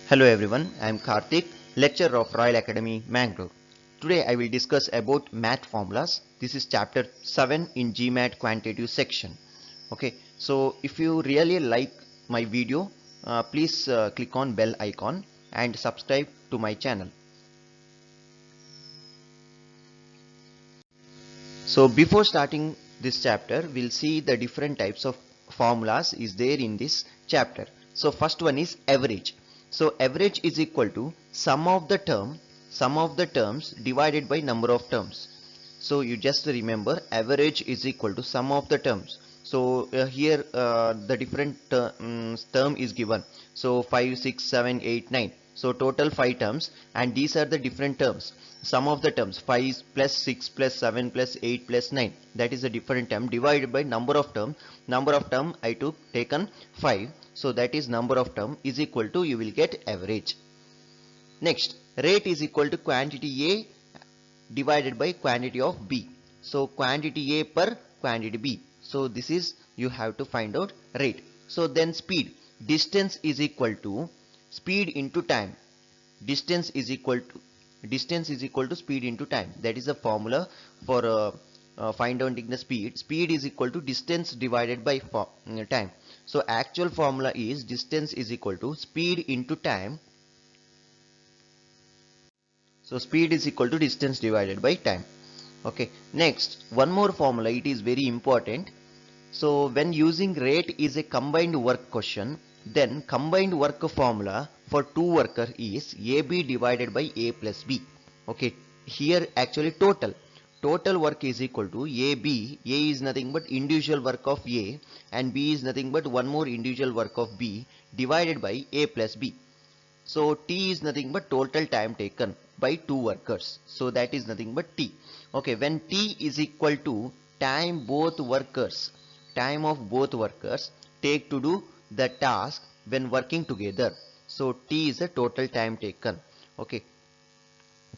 Hello everyone, I am Karthik, lecturer of Royal Academy, Mangalore. Today I will discuss about math formulas. This is chapter 7 in GMAT quantitative section. Okay, so if you really like my video, please click on bell icon and subscribe to my channel. So before starting this chapter, we'll see the different types of formulas is there in this chapter. So first one is average. So average is equal to sum of the terms divided by number of terms. So you just remember average is equal to sum of the terms. So here the different term is given. So 5, 6, 7, 8, 9. So total 5 terms, and these are the different terms. Sum of the terms 5 plus 6 plus 7 plus 8 plus 9, that is a different term, divided by number of term. Number of term I took taken 5, so that is number of term is equal to, you will get average. Next, rate is equal to quantity A divided by quantity of B. So quantity A per quantity B. So this is, you have to find out rate. So then speed, distance is equal to speed into time. Distance is equal to speed into time. That is a formula for find out the speed. Speed is equal to distance divided by time. So actual formula is distance is equal to speed into time. So speed is equal to distance divided by time. Okay, next one more formula, it is very important. So when using rate is a combined work question, then combined work formula for two worker is AB divided by A plus B. Okay, here actually total work is equal to AB. A is nothing but individual work of A, and B is nothing but one more individual work of B, divided by A plus B. So T is nothing but total time taken by two workers. So that is nothing but T. Okay, when T is equal to time of both workers take to do the task when working together. So T is the total time taken. Okay,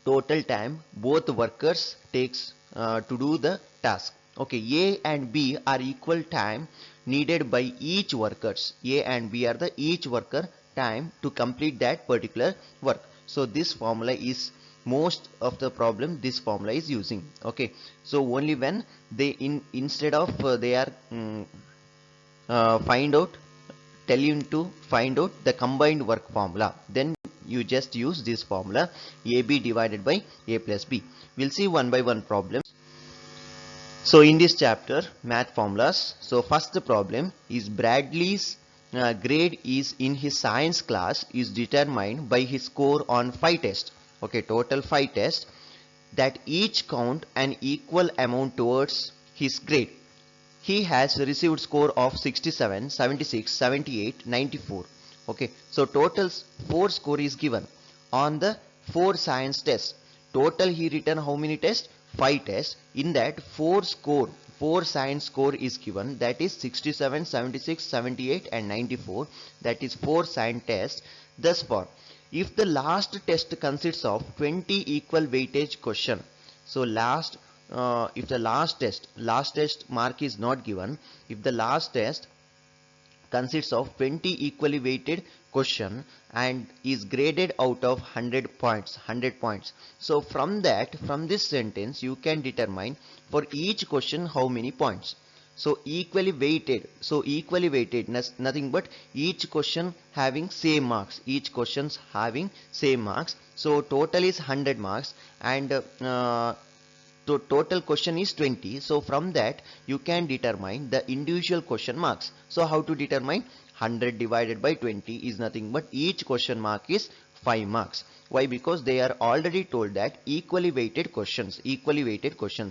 total time both workers takes to do the task. Okay, A and B are equal time needed by each workers. A and B are the each worker time to complete that particular work. So this formula is most of the problem this formula is using. Okay, so only when they instead of they are find out, tell you to find out the combined work formula, then you just use this formula AB divided by A plus B. We'll see one by one problems. So in this chapter, math formulas. So first problem is Bradley's grade is in his science class is determined by his score on 5 tests. Okay, total 5 tests that each count an equal amount towards his grade. He has received score of 67, 76, 78, 94. Okay, so total 4 score is given on the 4 science tests. Total he written how many tests? 5 tests. In that 4 science score is given, that is 67, 76, 78 and 94. That is 4 science tests. Thus far, if the last test consists of 20 equal weightage question, so if the last test mark is not given, if the last test consists of 20 equally weighted question and is graded out of 100 points, so from this sentence you can determine for each question how many points. So equally weighted, nothing but each question having same marks, so total is 100 marks, and total question is 20. So from that you can determine the individual question marks. So how to determine? 100 divided by 20 is nothing but each question mark is 5 marks. Why? Because they are already told that equally weighted questions.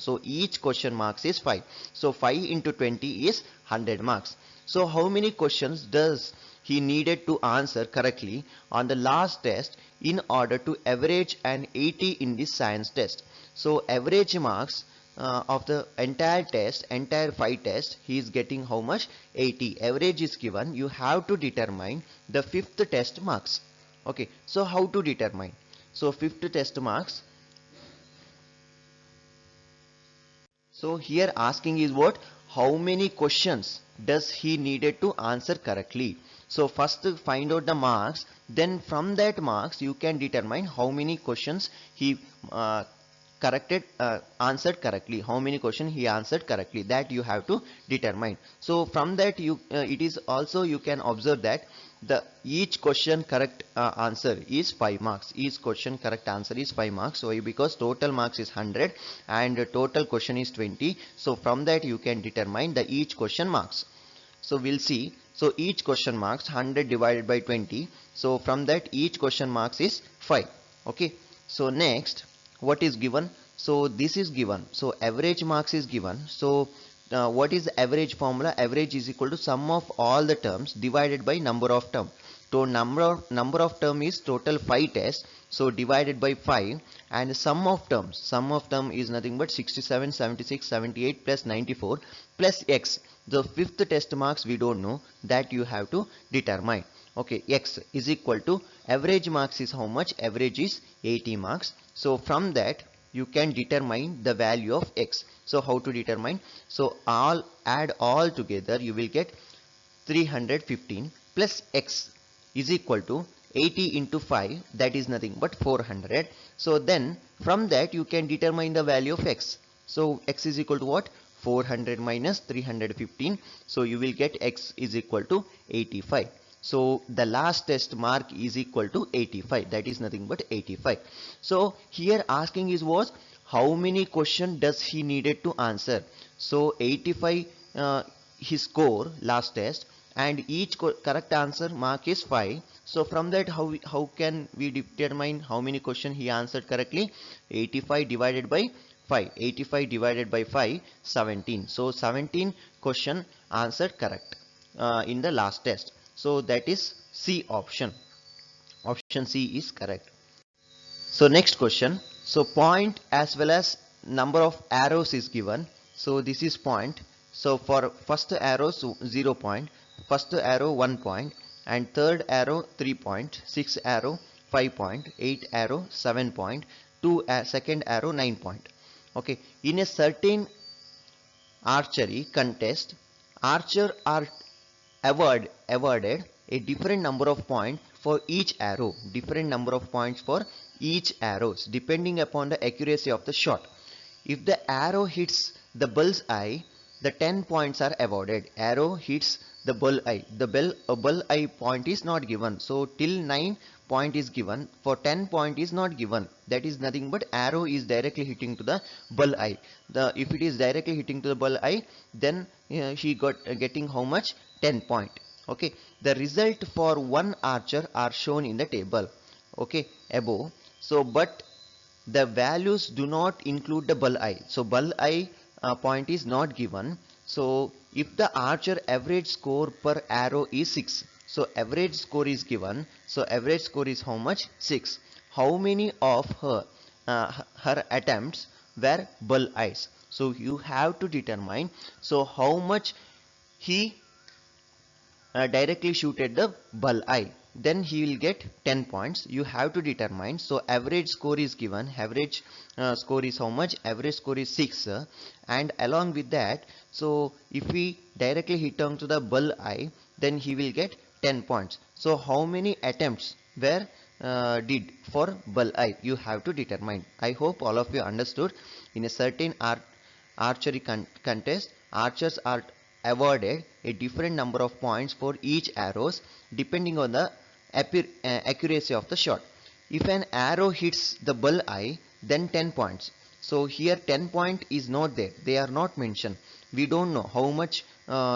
So each question marks is 5. So 5 into 20 is 100 marks. So how many questions does he needed to answer correctly on the last test in order to average an 80 in this science test? So average marks of the entire 5 tests, he is getting how much? 80. Average is given. You have to determine the 5th test marks. Okay, so how to determine? So 5th test marks. So here asking is what? How many questions does he needed to answer correctly? So first find out the marks, then from that marks you can determine how many questions he answered correctly, how many questions he answered correctly, that you have to determine. So from that you it is also you can observe that the each question correct answer is 5 marks. Each question correct answer is 5 marks. So because total marks is 100 and total question is 20, so from that you can determine the each question marks. So we'll see. So each question marks 100 divided by 20. So from that each question marks is 5. Okay. So next, what is given? So this is given. So average marks is given. So what is the average formula? Average is equal to sum of all the terms divided by number of term. So number of term is total 5 tests. So divided by 5, and sum of term is nothing but 67, 76, 78 plus 94 plus x. The fifth test marks we don't know, that you have to determine. Okay, x is equal to average marks is how much? Average is 80 marks. So from that you can determine the value of x. So how to determine? So add all together, you will get 315 plus x is equal to 80 into 5, that is nothing but 400. So then from that you can determine the value of x. So x is equal to what? 400 minus 315. So you will get x is equal to 85. So the last test mark is equal to 85, that is nothing but 85. So here asking is was how many question does he needed to answer. So 85 his score last test, and each correct answer mark is 5. So from that how can we determine how many question he answered correctly? 85 divided by 5. 85 divided by 5, 17. So 17 question answered correct in the last test. So that is C option. Option C is correct. So next question. So point as well as number of arrows is given. So this is point. So for first arrow 0 point, first arrow 1 point, and third arrow 3 point, 6 arrow 5 point, 8 arrow 7 point, second arrow 9 point. Okay, in a certain archery contest, archer are awarded a different number of points for each arrow, different number of points for each arrows depending upon the accuracy of the shot. If the arrow hits the bull's eye, the 10 points are awarded. Arrow hits the bull eye. The bull eye point is not given. So till 9 point is given. For 10 point is not given. That is nothing but arrow is directly hitting to the bull eye. If it is directly hitting to the bull eye, then he got getting how much? 10 point. Okay. The result for one archer are shown in the table. Okay, above. So but the values do not include the bull eye. So bull eye point is not given. So if the archer average score per arrow is 6, so average score is given. So average score is how much? 6. How many of her attempts were bull eyes? So you have to determine. So how much he directly shoot at the bull eye, then he will get 10 points. You have to determine. So average score is given. Average score is how much? Average score is 6, and along with that, so if we directly hit onto the bull eye, then he will get 10 points. So how many attempts were did for bull eye? You have to determine. I hope all of you understood. In a certain archery contest, archers are awarded a different number of points for each arrows depending on the accuracy of the shot. If an arrow hits the bull eye, then 10 points. So here 10 point is not there. They are not mentioned. We don't know how much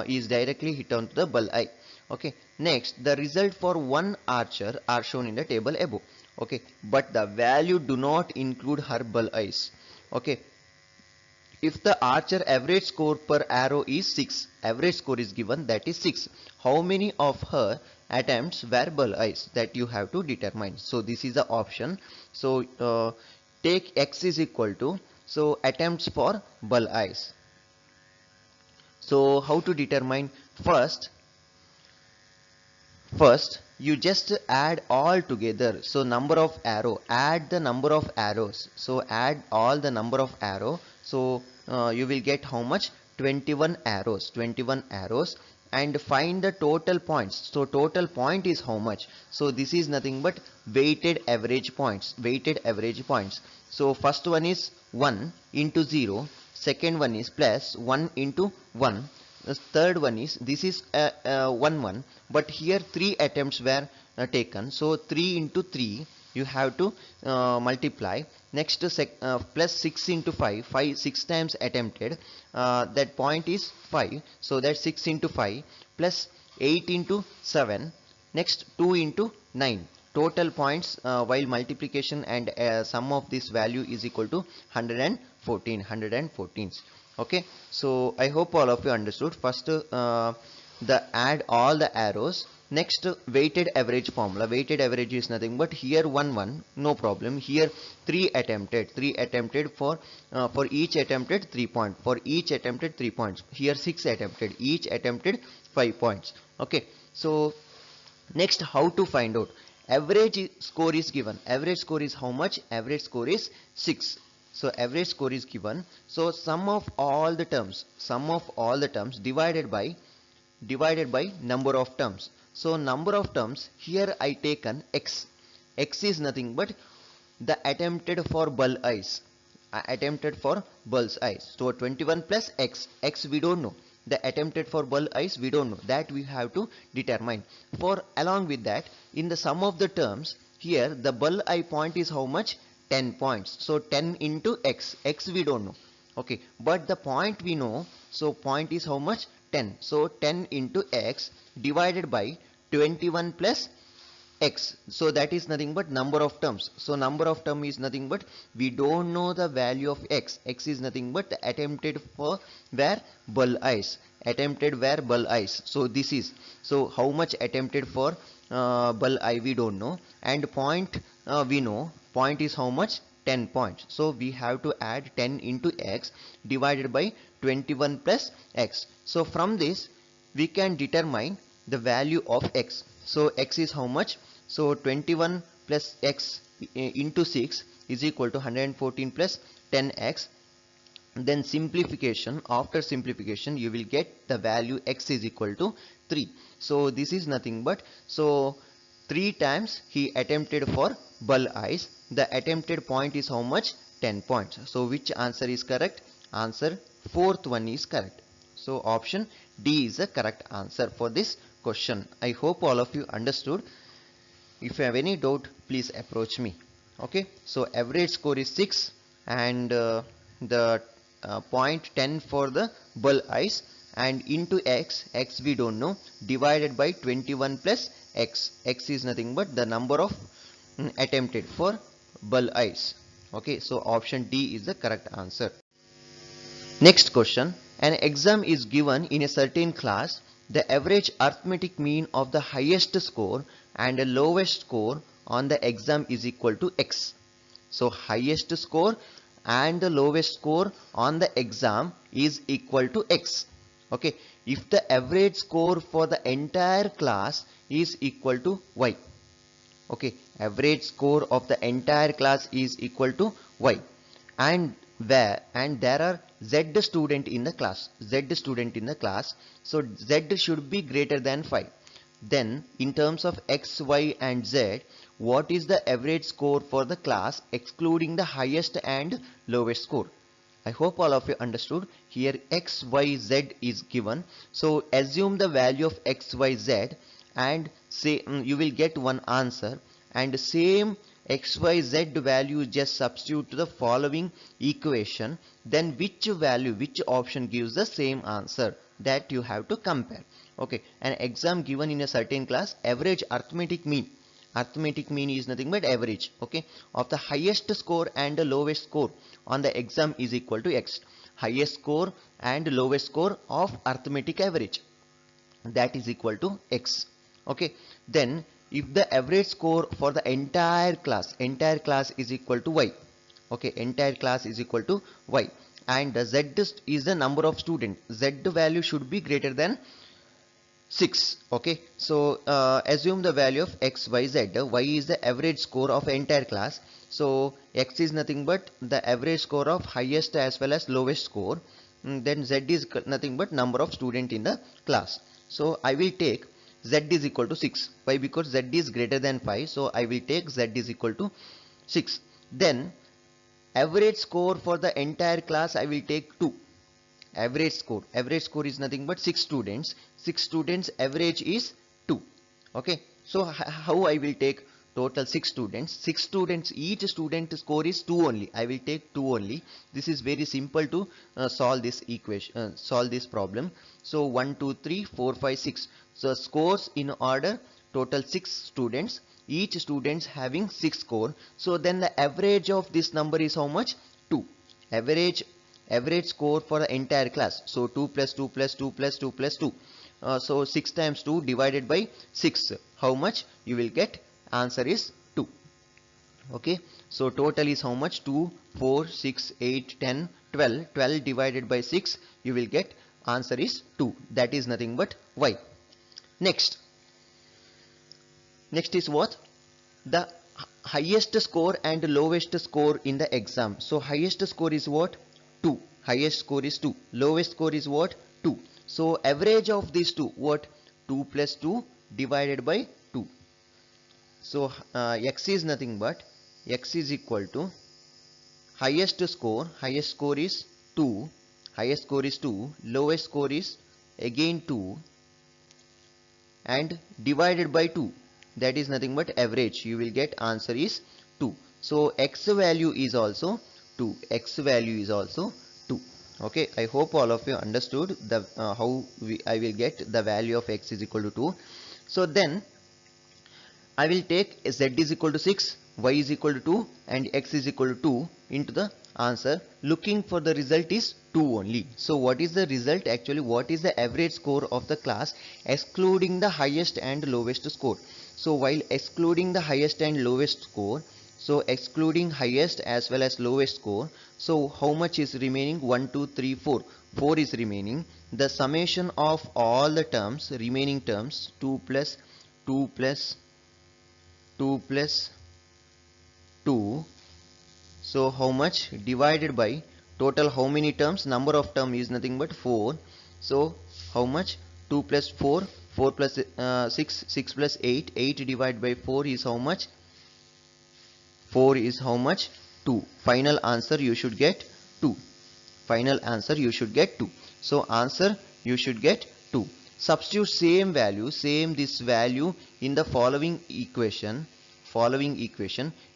is directly hit onto the bull eye. Okay. Next, the result for one archer are shown in the table above. Okay. But the value do not include her bull eyes. Okay. If the archer average score per arrow is 6, average score is given, that is 6. How many of her attempts were bull eyes? That you have to determine. So this is the option. So take x is equal to, so attempts for bull eyes. So how to determine? First you just add all together. So number of arrow, add the number of arrows. So add all the number of arrow. So you will get how much? 21 arrows. 21 arrows. and find the total points. So total point is how much? So this is nothing but weighted average points, weighted average points. So first one is 1 into 0, second one is plus 1 into 1, the third one is, this is 1 1, but here 3 attempts were taken, so 3 into 3 you have to multiply. Next plus 6 into 5, 6 times attempted, that point is 5, so that's 6 into 5 plus 8 into 7, next 2 into 9. Total points while multiplication and sum of this value is equal to 114. Okay, so I hope all of you understood. First the add all the arrows. Next weighted average formula. Weighted average is nothing but here 1 1, no problem. Here 3 attempted for each attempted 3 points, for each attempted 3 points. Here 6 attempted, each attempted 5 points. Okay, so next, how to find out? Average score is given. Average score is how much? Average score is 6. So average score is given. So sum of all the terms divided by number of terms. So number of terms, here I taken x. X is nothing but the attempted for bull eyes. Attempted for bull's eyes. So 21 plus x. X we don't know. The attempted for bull eyes we don't know. That we have to determine. For along with that, in the sum of the terms, here the bull eye point is how much? 10 points. So 10 into x. X we don't know. Okay, but the point we know. So point is how much? 10. So 10 into x divided by 21 plus x. So that is nothing but number of terms. So number of term is nothing but we don't know the value of x. X is nothing but the attempted for where bull eyes. Attempted where bull eyes. So this is, so how much attempted for bull eye we don't know, and point we know. Point is how much? 10 points. So we have to add 10 into x divided by 21 plus x. So from this we can determine the value of x. So x is how much? So 21 plus x into 6 is equal to 114 plus 10x. Then simplification, after simplification you will get the value x is equal to 3. So this is nothing but, so 3 times he attempted for bull eyes. The attempted point is how much? 10 points. So which answer is correct? Answer fourth one is correct. So option D is the correct answer for this question. I hope all of you understood. If you have any doubt, please approach me. Okay, so average score is 6 and the point 10 for the bull eyes, and into x we don't know, divided by 21 plus x. X is nothing but the number of attempted for bull eyes. Okay, so option D is the correct answer. Next question. An exam is given in a certain class. The average arithmetic mean of the highest score and the lowest score on the exam is equal to x. So highest score and the lowest score on the exam is equal to x. Okay, if the average score for the entire class is equal to y. Okay, average score of the entire class is equal to y, and there are z student in the class, so z should be greater than 5. Then in terms of x, y and z, what is the average score for the class excluding the highest and lowest score? I hope all of you understood. Here x, y, z is given, so assume the value of x, y, z and say you will get one answer, and same x, y, z value just substitute to the following equation. Then which option gives the same answer, that you have to compare. Okay, an exam given in a certain class, average arithmetic mean is nothing but average, okay, of the highest score and the lowest score on the exam is equal to x. Highest score and lowest score of arithmetic average, that is equal to x. Okay, then if the average score for the entire class is equal to y. Okay, entire class is equal to y, and the z is the number of students. Z value should be greater than 6. Okay, so assume the value of x, y, z. Y is the average score of entire class, so x is nothing but the average score of highest as well as lowest score. Then z is nothing but number of student in the class. So I will take z is equal to 6. Why? Because z is greater than 5. So I will take z is equal to 6. Then average score for the entire class I will take 2. Average score is nothing but 6 students. 6 students average is 2. Okay, so how I will take total 6 students? 6 students, each student score is 2 only. I will take 2 only. This is very simple to solve this equation, solve this problem. So 1 2 3 4 5 6. So scores in order, total 6 students, each students having 6 score. So then the average of this number is how much? 2. Average score for the entire class. So 2 plus 2 plus 2 plus 2 plus 2. So 6 times 2 divided by 6. How much you will get? Answer is 2. Okay. So total is how much? 2, 4, 6, 8, 10, 12. 12 divided by 6. You will get answer is 2. That is nothing but y. Next is what? The highest score and lowest score in the exam. So highest score is what? 2. Highest score is 2. Lowest score is what? 2. So average of these two, what? 2 plus 2 divided by 2. So x is nothing but x is equal to highest score is 2. Highest score is 2. Lowest score is again 2 and divided by 2. That is nothing but average. You will get answer is 2. So x value is also 2. X value is also 2. Okay, I hope all of you understood the how I will get the value of x is equal to 2. So then I will take z is equal to 6, y is equal to 2 and x is equal to 2 into the answer. Looking for the result is 2 only. So what is the result? Actually, what is the average score of the class excluding the highest and lowest score? So while excluding the highest and lowest score, so excluding highest as well as lowest score, so how much is remaining? 1 2 3 4. 4 is remaining. The summation of all the terms, remaining terms, 2 plus 2 plus 2 plus 2. So how much divided by total? How many terms? Number of term is nothing but 4. So how much? 2 plus 4, 4 plus 6, 6 plus 8, 8 divided by 4 is how much? 4 is how much? 2. Final answer you should get 2. Final answer you should get 2. So answer you should get 2. Substitute same value, same this value in the following equation,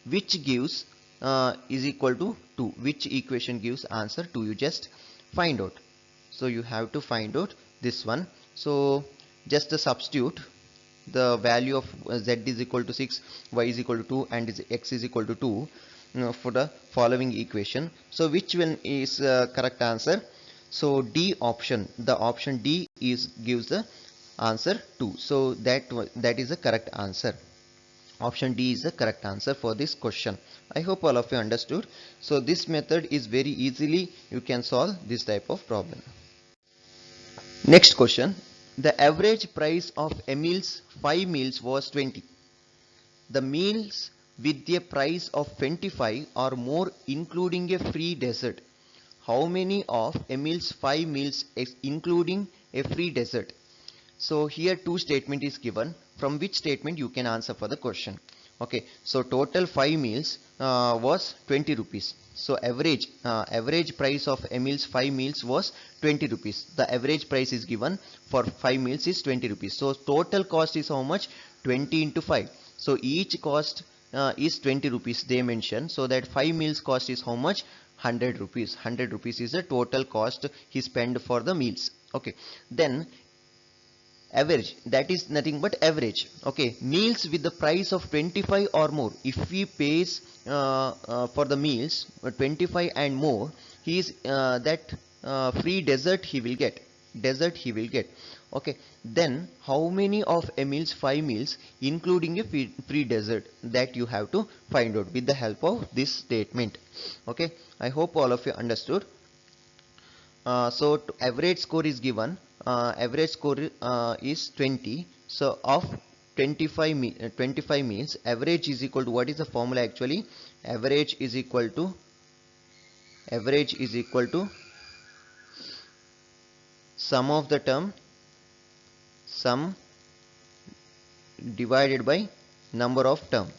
which gives is equal to 2. Which equation gives answer 2? You just find out. So you have to find out this one. So just substitute the value of z is equal to 6, y is equal to 2 and x is equal to 2 for the following equation. So which one is correct answer? So D option, the option D is gives the answer 2. So that is the correct answer. Option D is the correct answer for this question. I hope all of you understood. So this method is very easily you can solve this type of problem. Next question. The average price of Emil's 5 meals was 20. The meals with a price of 25 or more including a free dessert. How many of Emil's 5 meals including a free dessert? So here two statement is given. From which statement you can answer for the question. Okay, so total 5 meals was 20 rupees. So average price of Emil's 5 meals was 20 rupees. The average price is given for 5 meals is 20 rupees. So total cost is how much? 20 into 5. So each cost is 20 rupees they mention. So that 5 meals cost is how much? 100 rupees. 100 rupees is the total cost he spent for the meals. Okay, then average, that is nothing but average. Okay, meals with the price of 25 or more. If he pays for the meals 25 and more, he is that free dessert he will get. Okay, then how many of Emil's 5 meals including a free dessert? That you have to find out with the help of this statement. Okay, I hope all of you understood. So average score is given. Average score is 20. So of 25 meals, average is equal to, what is the formula actually? Average is equal to sum of the term sum divided by number of terms.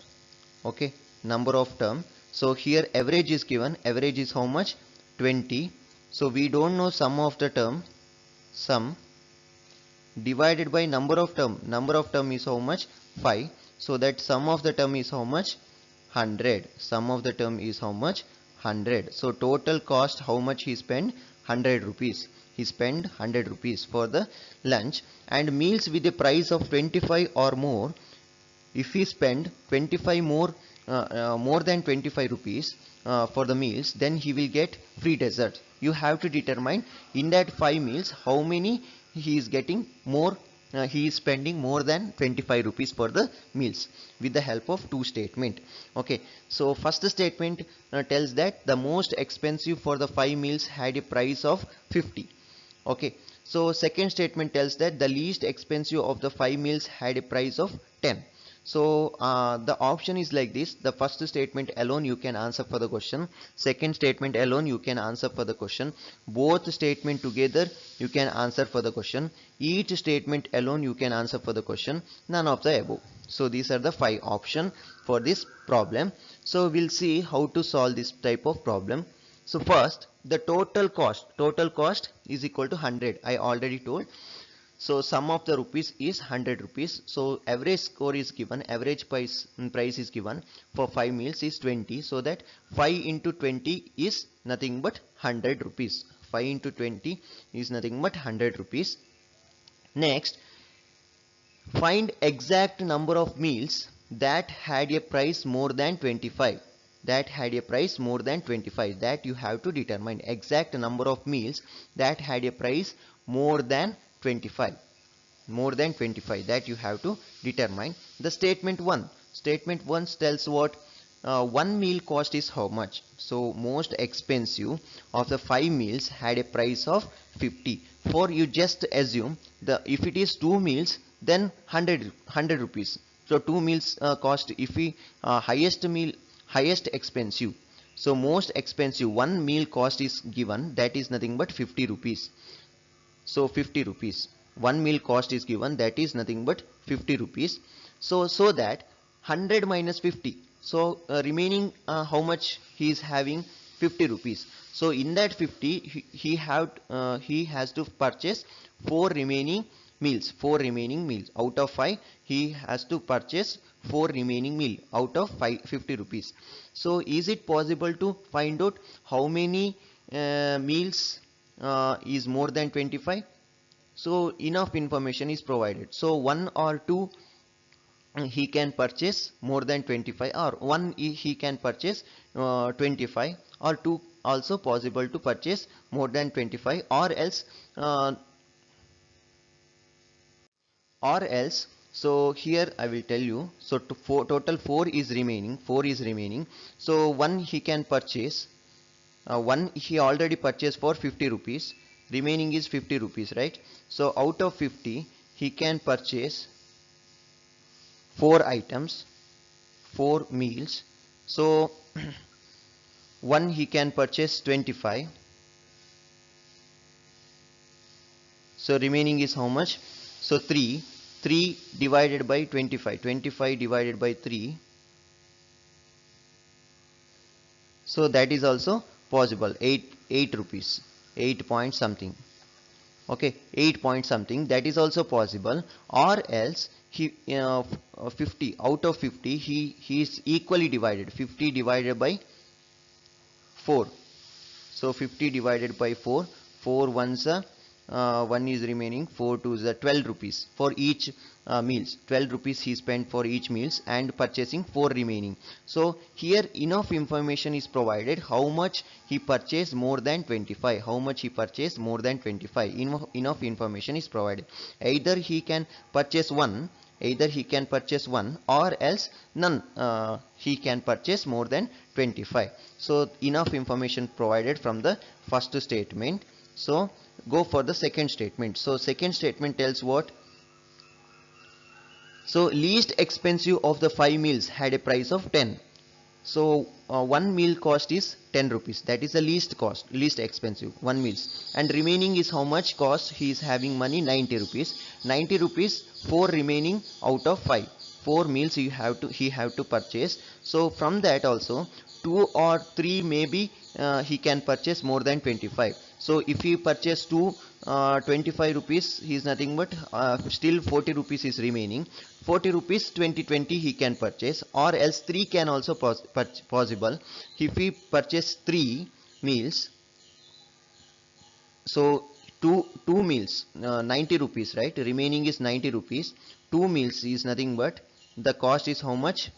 Okay, number of term. So here average is given. Average is how much? 20. So we don't know sum of the term. Sum divided by number of term. Number of term is how much? 5. So that sum of the term is how much? 100. Sum of the term is how much? 100. So total cost, how much he spent? 100 rupees. He spent 100 rupees for the lunch. And meals with a price of 25 or more, if he spend 25 more than 25 rupees for the meals, then he will get free dessert. You have to determine in that 5 meals how many he is getting more. He is spending more than 25 rupees for the meals with the help of two statement. Okay, so first statement tells that the most expensive for the 5 meals had a price of 50. Okay, so second statement tells that the least expensive of the 5 meals had a price of 10. So the option is like this. The first statement alone you can answer for the question. Second statement alone you can answer for the question. Both statement together you can answer for the question. Each statement alone you can answer for the question. None of the above. So these are the 5 options for this problem. So we'll see how to solve this type of problem. So first, the total cost is equal to 100. I already told. So sum of the rupees is 100 rupees. So average score is given, average price is given for 5 meals is 20. So that 5 into 20 is nothing but 100 rupees. 5 into 20 is nothing but 100 rupees. Next, find exact number of meals that had a price more than 25. That had a price more than 25. That you have to determine exact number of meals that had a price more than 25. More than 25, that you have to determine. The statement 1 tells what? One meal cost is how much? So most expensive of the 5 meals had a price of 50. For you just assume the if it is 2 meals, then 100 rupees. So 2 meals cost, if we highest expensive, so most expensive 1 meal cost is given, that is nothing but 50 rupees. So 50 rupees. 1 meal cost is given, that is nothing but 50 rupees. So that 100 minus 50. So remaining how much he is having? 50 rupees. So in that 50 he has to purchase 4 remaining meals. 4 remaining meals out of 5 he has to purchase 4 remaining meal out of 50 rupees. So is it possible to find out how many meals is more than 25? So enough information is provided. So 1 or 2 he can purchase more than 25, or 1 he can purchase 25, or 2 also possible to purchase more than 25, or else so here I will tell you. So total 4 is remaining. So 1 he can purchase, 1 he already purchased for 50 rupees, remaining is 50 rupees, right? So out of 50 he can purchase 4 items, 4 meals. So 1 he can purchase 25. So remaining is how much? So 3 divided by 25 divided by 3. So that is also possible. 8 rupees, 8 point something. Okay, 8 point something, that is also possible. Or else he 50 out of 50 he is equally divided. 50 divided by 4. So 50 divided by 4. 4 ones 1 is remaining, 4 2 is 12 rupees for each meals. 12 rupees he spent for each meals and purchasing 4 remaining. So here enough information is provided how much he purchased more than 25. How much he purchased more than 25. Enough information is provided. Either he can purchase one, or else none, he can purchase more than 25. So enough information provided from the first statement. So go for the second statement. So second statement tells what? So least expensive of the 5 meals had a price of 10. So one meal cost is 10 rupees. That is the least cost, least expensive, one meals. And remaining is how much cost he is having money, 90 rupees. 90 rupees, 4 remaining out of 5. 4 meals he have to purchase. So from that also 2 or 3 maybe he can purchase more than 25. So if he purchase 2 25 rupees, he is nothing but still 40 rupees is remaining. 40 rupees 20 he can purchase, or else 3 can also possible. If he purchase 3 meals, so two meals 90 rupees, right? Remaining is 90 rupees. 2 meals is nothing but the cost is how much?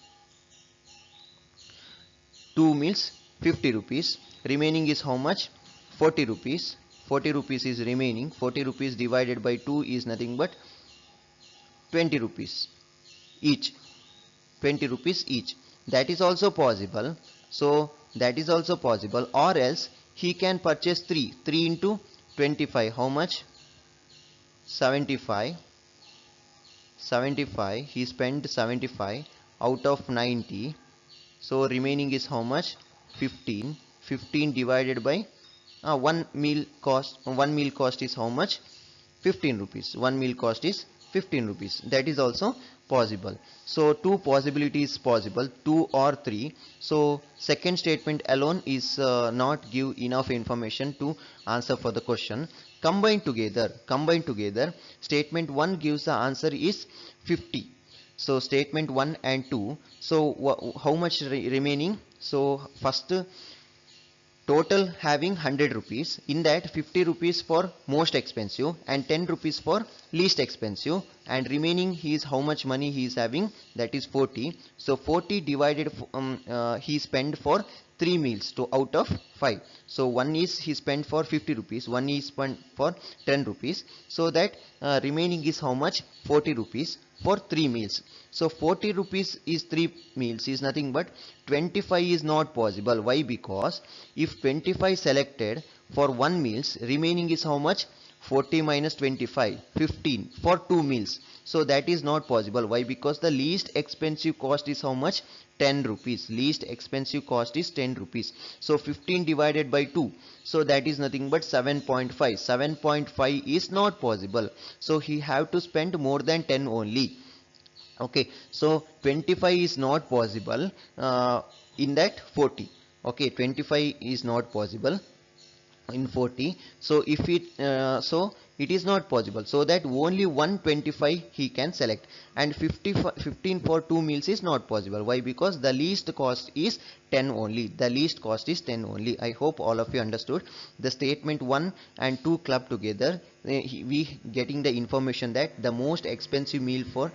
2 meals 50 rupees. Remaining is how much? 40 rupees. 40 rupees is remaining. 40 rupees divided by 2 is nothing but 20 rupees each. 20 rupees each. That is also possible. So that is also possible, or else he can purchase 3 into 25, how much? 75. He spent 75 out of 90. So remaining is how much? 15. 15 divided by one meal cost is how much? 15 rupees. One meal cost is 15 rupees. That is also possible. So two possibilities possible, 2 or 3. So second statement alone is not give enough information to answer for the question. Combine together, statement 1 gives the answer is 50. So statement 1 and 2. So how much remaining? So first, total having 100 rupees, in that 50 rupees for most expensive and 10 rupees for least expensive, and remaining he is how much money he is having, that is 40. So 40 divided he spent for 3 meals to out of 5. So one is he spent for 50 rupees, one is spent for 10 rupees. So that remaining is how much? 40 rupees for 3 meals. So 40 rupees is 3 meals is nothing but 25 is not possible. Why? Because if 25 selected for 1 meals, remaining is how much? 40 minus 25, 15 for 2 meals. So that is not possible. Why? Because the least expensive cost is how much? 10 rupees. Least expensive cost is 10 rupees. So 15 divided by 2. So that is nothing but 7.5. 7.5 is not possible. So he have to spend more than 10 only. Okay, so 25 is not possible in that 40. Okay, 25 is not possible in 40. So if it it is not possible, so that only 125 he can select, and 15 for 2 meals is not possible. Why? Because the least cost is 10 only. The least cost is 10 only. I hope all of you understood. The statement 1 and 2 club together, we getting the information that the most expensive meal for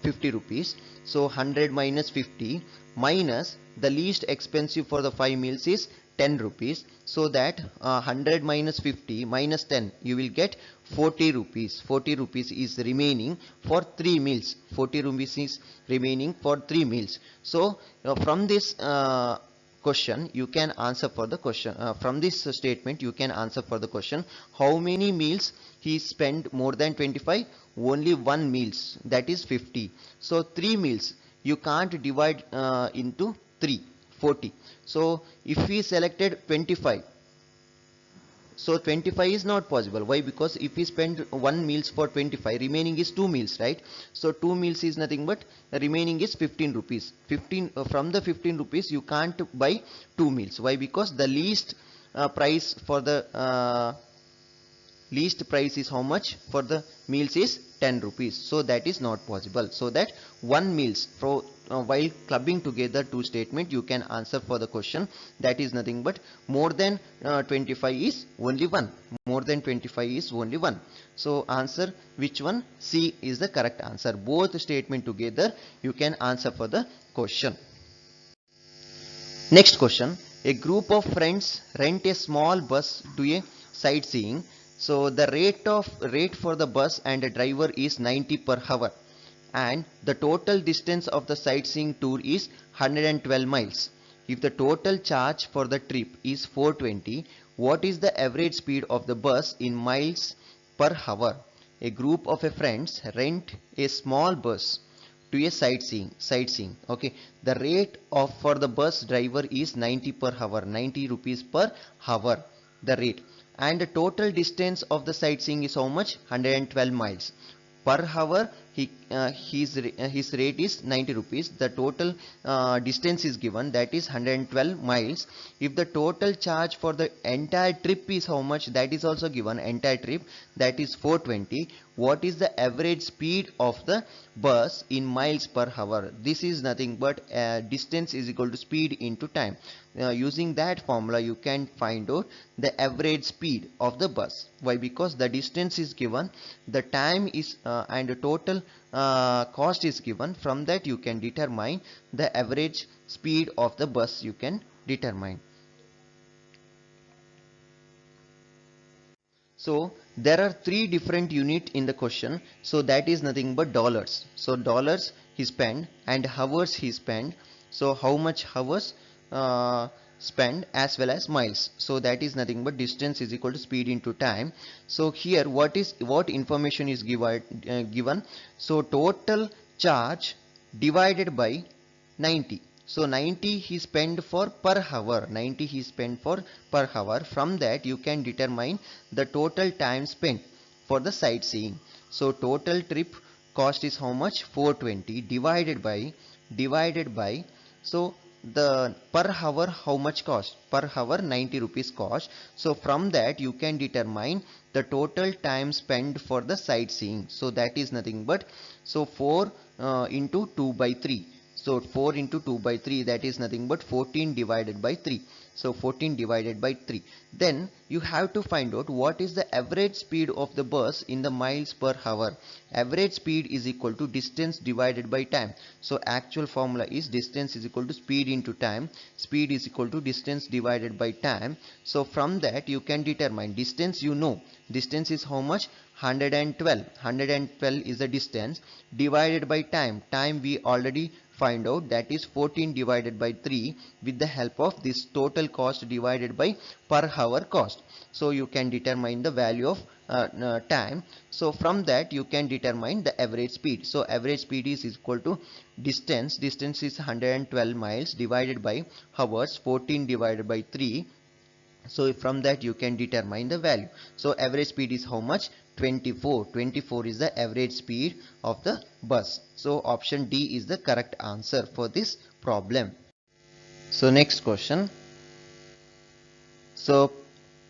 50 rupees. So 100 minus 50 minus the least expensive for the 5 meals is 10 rupees. So that 100 minus 50 minus 10, you will get 40 rupees. 40 rupees is remaining for 3 meals. 40 rupees is remaining for 3 meals. So from this question you can answer for the question, from this statement you can answer for the question, how many meals he spent more than 25? Only 1 meals, that is 50. So 3 meals you can't divide into 3, 40. So if we selected 25, so 25 is not possible. Why? Because if we spend 1 meals for 25, remaining is 2 meals, right? So 2 meals is nothing but remaining is 15 rupees. 15 from the 15 rupees you can't buy 2 meals. Why? Because the least price for the least price is how much for the meals is 10 rupees. So that is not possible. So that 1 meals for while clubbing together two statement you can answer for the question, that is nothing but more than 25 is only 1. More than 25 is only 1. So answer which one? C is the correct answer. Both statement together you can answer for the question. Next question. A group of friends rent a small bus to a sightseeing. So the rate for the bus and the driver is 90 per hour, and the total distance of the sightseeing tour is 112 miles. If the total charge for the trip is 420, what is the average speed of the bus in miles per hour? A group of friends rent a small bus to a sightseeing. Okay, the rate of for the bus driver is 90 per hour, 90 rupees per hour, the rate. And the total distance of the sightseeing is how much? 112 miles per hour. His rate is 90 rupees. The total distance is given, that is 112 miles. If the total charge for the entire trip is how much, that is also given, entire trip, that is 420. What is the average speed of the bus in miles per hour? This is nothing but distance is equal to speed into time. Using that formula you can find out the average speed of the bus. Why? Because the distance is given, the time is and the total cost is given. From that you can determine the average speed of the bus, you can determine. So there are three different unit in the question. So that is nothing but dollars. So dollars he spent and hours he spent. So how much hours spend, as well as miles. So that is nothing but distance is equal to speed into time. So here what information is given? So total charge divided by 90. So 90 he spent for per hour, 90 he spent for per hour. From that you can determine the total time spent for the sightseeing. So total trip cost is how much? 420 divided by so the per hour how much cost? Per hour 90 rupees cost. So from that you can determine the total time spent for the sightseeing. So that is nothing but so 4 into 2 by 3. So 4 into 2 by 3, that is nothing but 14 divided by 3. So 14 divided by 3. Then you have to find out what is the average speed of the bus in the miles per hour. Average speed is equal to distance divided by time. So actual formula is distance is equal to speed into time. Speed is equal to distance divided by time. So from that you can determine distance, you know. Distance is how much? 112. 112 is the distance divided by time. Time we already find out, that is 14 divided by 3 with the help of this total cost divided by per hour cost. So you can determine the value of time. So from that you can determine the average speed. So average speed is equal to distance is 112 miles divided by hours, 14 divided by 3. So from that you can determine the value. So average speed is how much? 24. 24 is the average speed of the bus. So option D is the correct answer for this problem. So next question. So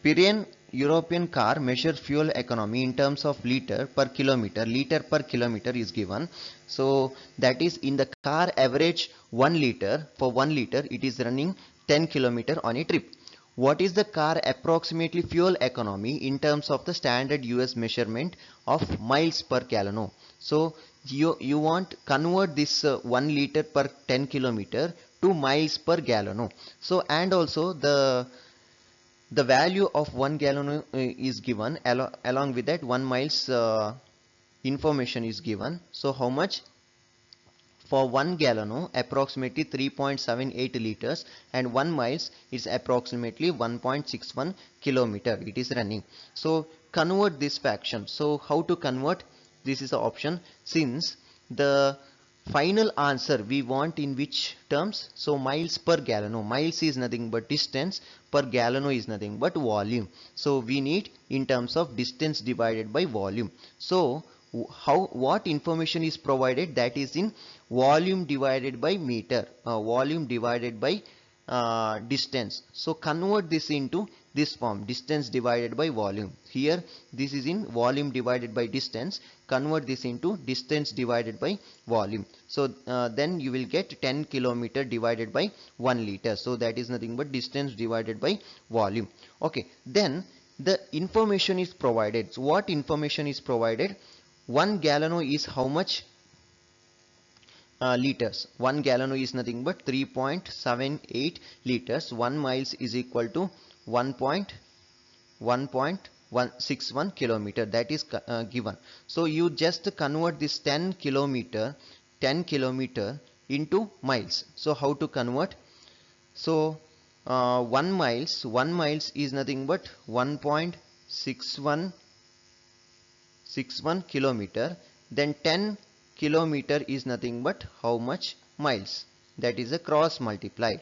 Pyrenean European car measure fuel economy in terms of liter per kilometer. Liter per kilometer is given. So that is in the car average 1 liter. For 1 liter it is running 10 kilometer on a trip. What is the car approximately fuel economy in terms of the standard US measurement of miles per gallon? So you want convert this 1 liter per 10 kilometer to miles per gallon. So and also the value of 1 gallon is given, along with that 1 miles information is given. So how much? For 1 gallon approximately 3.78 liters and 1 miles is approximately 1.61 kilometer it is running. So convert this fraction. So how to convert? This is the option. Since the final answer we want in which terms? So miles per gallon. Miles is nothing but distance, per gallon is nothing but volume. So we need in terms of distance divided by volume. So what information is provided? That is in volume divided by meter, volume divided by distance. So convert this into this form, distance divided by volume. Here this is in volume divided by distance. Convert this into distance divided by volume. So then you will get 10 kilometer divided by 1 liter. So that is nothing but distance divided by volume. Okay, then the information is provided. So what information is provided? 1 gallon is how much liters? 1 gallon is nothing but 3.78 liters. 1 miles is equal to 1.161 kilometer. That is given. So you just convert this 10 kilometer into miles. So how to convert? So 1 miles is nothing but 1.61 kilometer. Then 10 kilometer is nothing but how much miles. That is a cross multiply.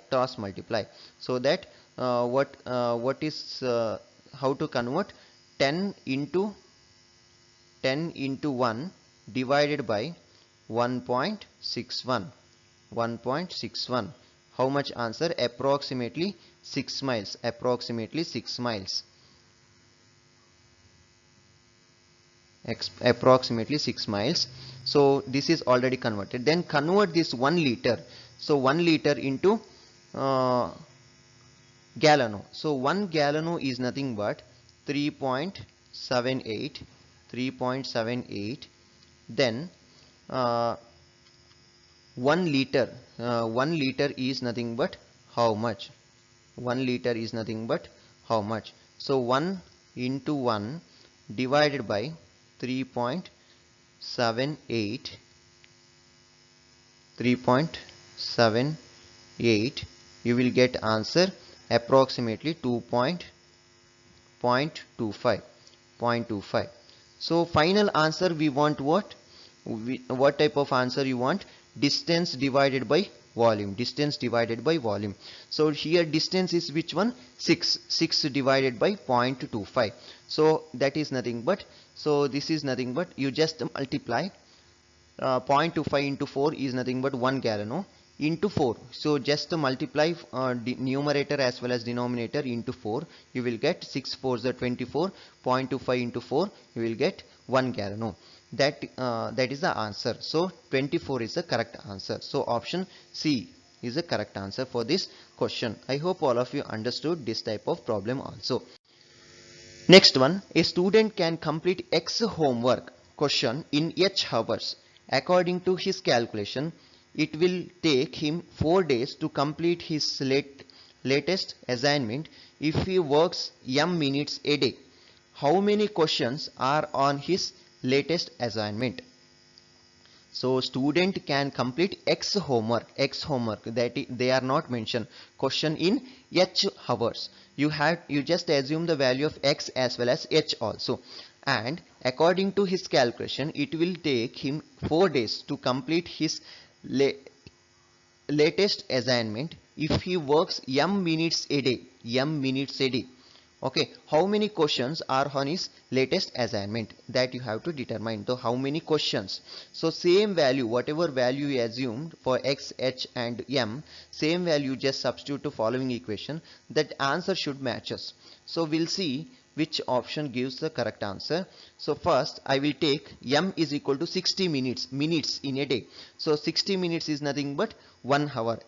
So that what is how to convert 10 into 1 divided by 1.61. 1.61. How much answer? Approximately 6 miles. Approximately 6 miles. Approximately 6 miles. So this is already converted. Then convert this 1 liter. So 1 liter into gallon. So 1 gallon is nothing but 3.78. 3.78. Then 1 liter. 1 liter is nothing but how much? 1 liter is nothing but how much? So 1 into 1 divided by 3.78. 3.78. You will get answer approximately 2.25. So final answer we want what? What type of answer you want? Distance divided by volume. Distance divided by volume. So here distance is which one? 6. 6 divided by 0.25. So that is nothing but, so this is nothing but you just multiply 0.25 into 4 is nothing but 1 gallon into 4. So just multiply numerator as well as denominator into 4. You will get 6 4s are 24. 0.25 into 4 you will get 1 gallon. That is the answer. So 24 is the correct answer. So option C is the correct answer for this question. I hope all of you understood this type of problem also. Next one, a student can complete X homework question in H hours. According to his calculation, it will take him 4 days to complete his latest assignment if he works m minutes a day. How many questions are on his latest assignment? So student can complete X homework that they are not mentioned. Question in H hours. You just assume the value of X as well as H also. And according to his calculation, it will take him 4 days to complete his latest assignment if he works m minutes a day. Okay, how many questions are on his latest assignment? That you have to determine. So how many questions? So same value, whatever value you assumed for X, H and M, same value just substitute to following equation. That answer should match us. So we'll see which option gives the correct answer. So first I will take m is equal to 60 minutes in a day. So 60 minutes is nothing but 1 hour.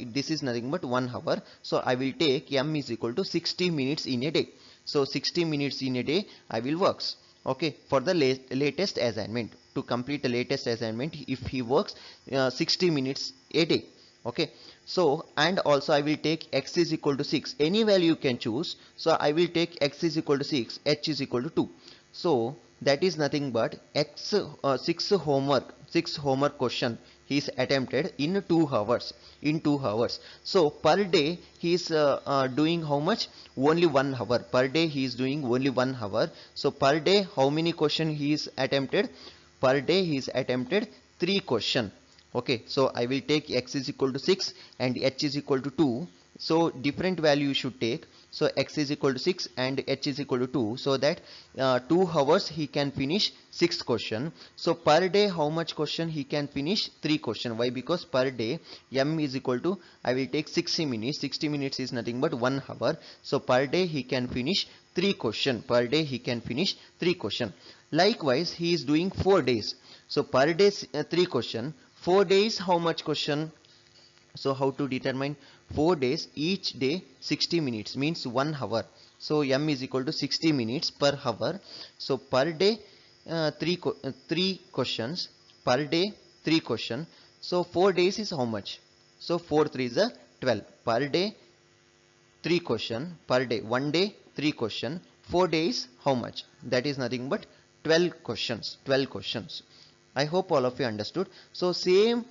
This is nothing but 1 hour. So I will take m is equal to 60 minutes in a day. So 60 minutes in a day I will works. Okay, for the latest assignment, to complete the latest assignment if he works 60 minutes a day. Okay, so and also I will take X is equal to 6. Any value you can choose. So I will take X is equal to 6, H is equal to 2. So that is nothing but X 6 homework question he is attempted in 2 hours. So per day he is doing how much? Only 1 hour. Per day he is doing only 1 hour. So per day how many question he is attempted? Per day he is attempted 3 question. Okay, so I will take X is equal to 6 and H is equal to 2. So different value you should take. So X is equal to 6 and H is equal to 2. So that 2 hours he can finish 6 question. So per day how much question he can finish? 3 question. Why? Because per day M is equal to, I will take 60 minutes. 60 minutes is nothing but 1 hour. So per day he can finish 3 question. Per day he can finish 3 question. Likewise he is doing 4 days. So per day 3 question. 4 days how much question? So how to determine? 4 days, each day 60 minutes means 1 hour. So m is equal to 60 minutes per hour. So per day 3 questions. Per day 3 question. So 4 days is how much? So 4 3 is 12. Per day 3 question. Per day 1 day 3 question. 4 days how much? That is nothing but 12 questions. 12 questions. I hope all of you understood. So same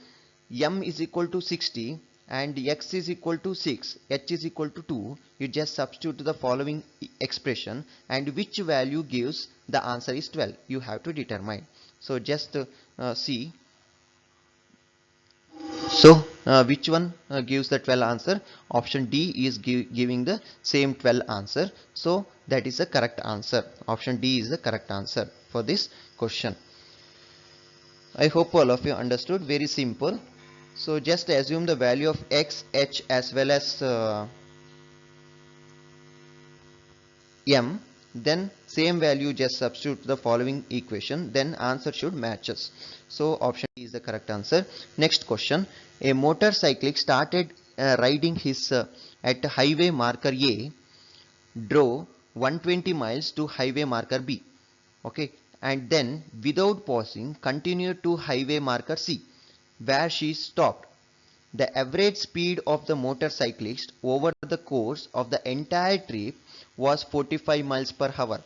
m is equal to 60 and X is equal to 6, H is equal to 2. You just substitute the following expression and which value gives the answer is 12. You have to determine. So just see. So which one gives the 12 answer? Option D is giving the same 12 answer. So that is the correct answer. Option D is the correct answer for this question. I hope all of you understood. Very simple. So just assume the value of x, h as well as m, then same value just substitute the following equation, then answer should matches. So option D is the correct answer. Next question. A motorcyclist started riding his at highway marker A, drove 120 miles to highway marker B, okay, and then without pausing continued to highway marker C, where she stopped. The average speed of the motorcyclist over the course of the entire trip was 45 miles per hour.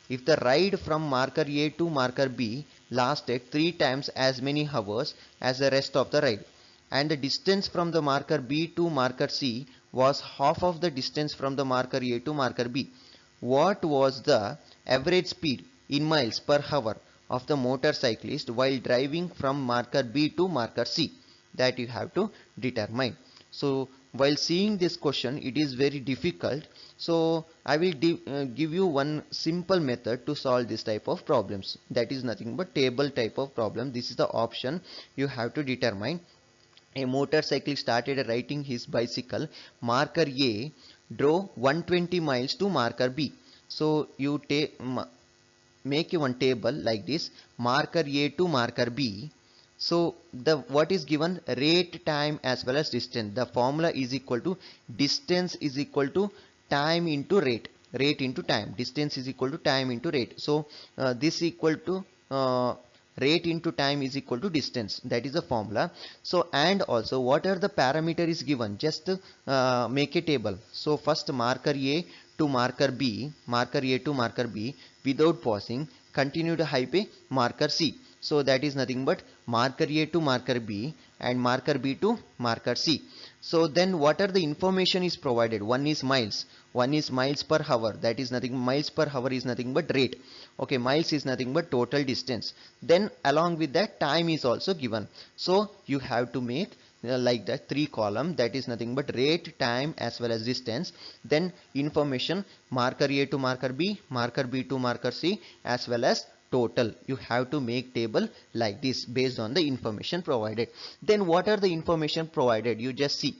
If the ride from marker A to marker B lasted 3 times as many hours as the rest of the ride, and the distance from the marker B to marker C was half of the distance from the marker A to marker B, what was the average speed in miles per hour of the motorcyclist while driving from marker B to marker C? That you have to determine. So while seeing this question, it is very difficult. So I will give you one simple method to solve this type of problems. That is nothing but table type of problem. This is the option you have to determine. A motorcyclist started riding his bicycle. Marker A drove 120 miles to marker B. So you make one table like this, marker A to marker B. So the what is given, rate, time as well as distance. The formula is equal to distance is equal to time into rate, rate into time, distance is equal to time into rate. So this equal to rate into time is equal to distance, that is the formula. So and also what are the parameter is given, just make a table. So first marker A to marker B, marker A to marker B without pausing, continue to highway marker C. So that is nothing but marker A to marker B and marker B to marker C. So then what are the information is provided? One is miles per hour, that is nothing, miles per hour is nothing but rate. Okay, miles is nothing but total distance. Then along with that time is also given. So you have to make like that 3 column, that is nothing but rate, time as well as distance. Then information, marker A to marker B, marker B to marker C as well as total. You have to make table like this based on the information provided. Then what are the information provided? You just see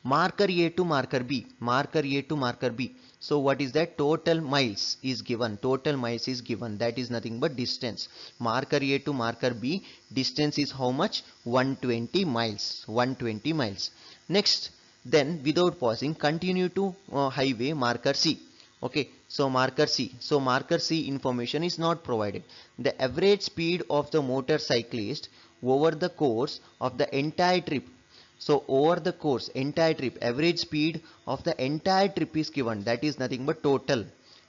marker A to marker B, marker A to marker B. So what is that? Total miles is given, total miles is given, that is nothing but distance. Marker A to marker B, distance is how much? 120 miles, 120 miles. Next, then without pausing continue to highway marker C. Okay, so marker C, so marker C information is not provided. The average speed of the motorcyclist over the course of the entire trip. So over the course, entire trip, average speed of the entire trip is given, that is nothing but total.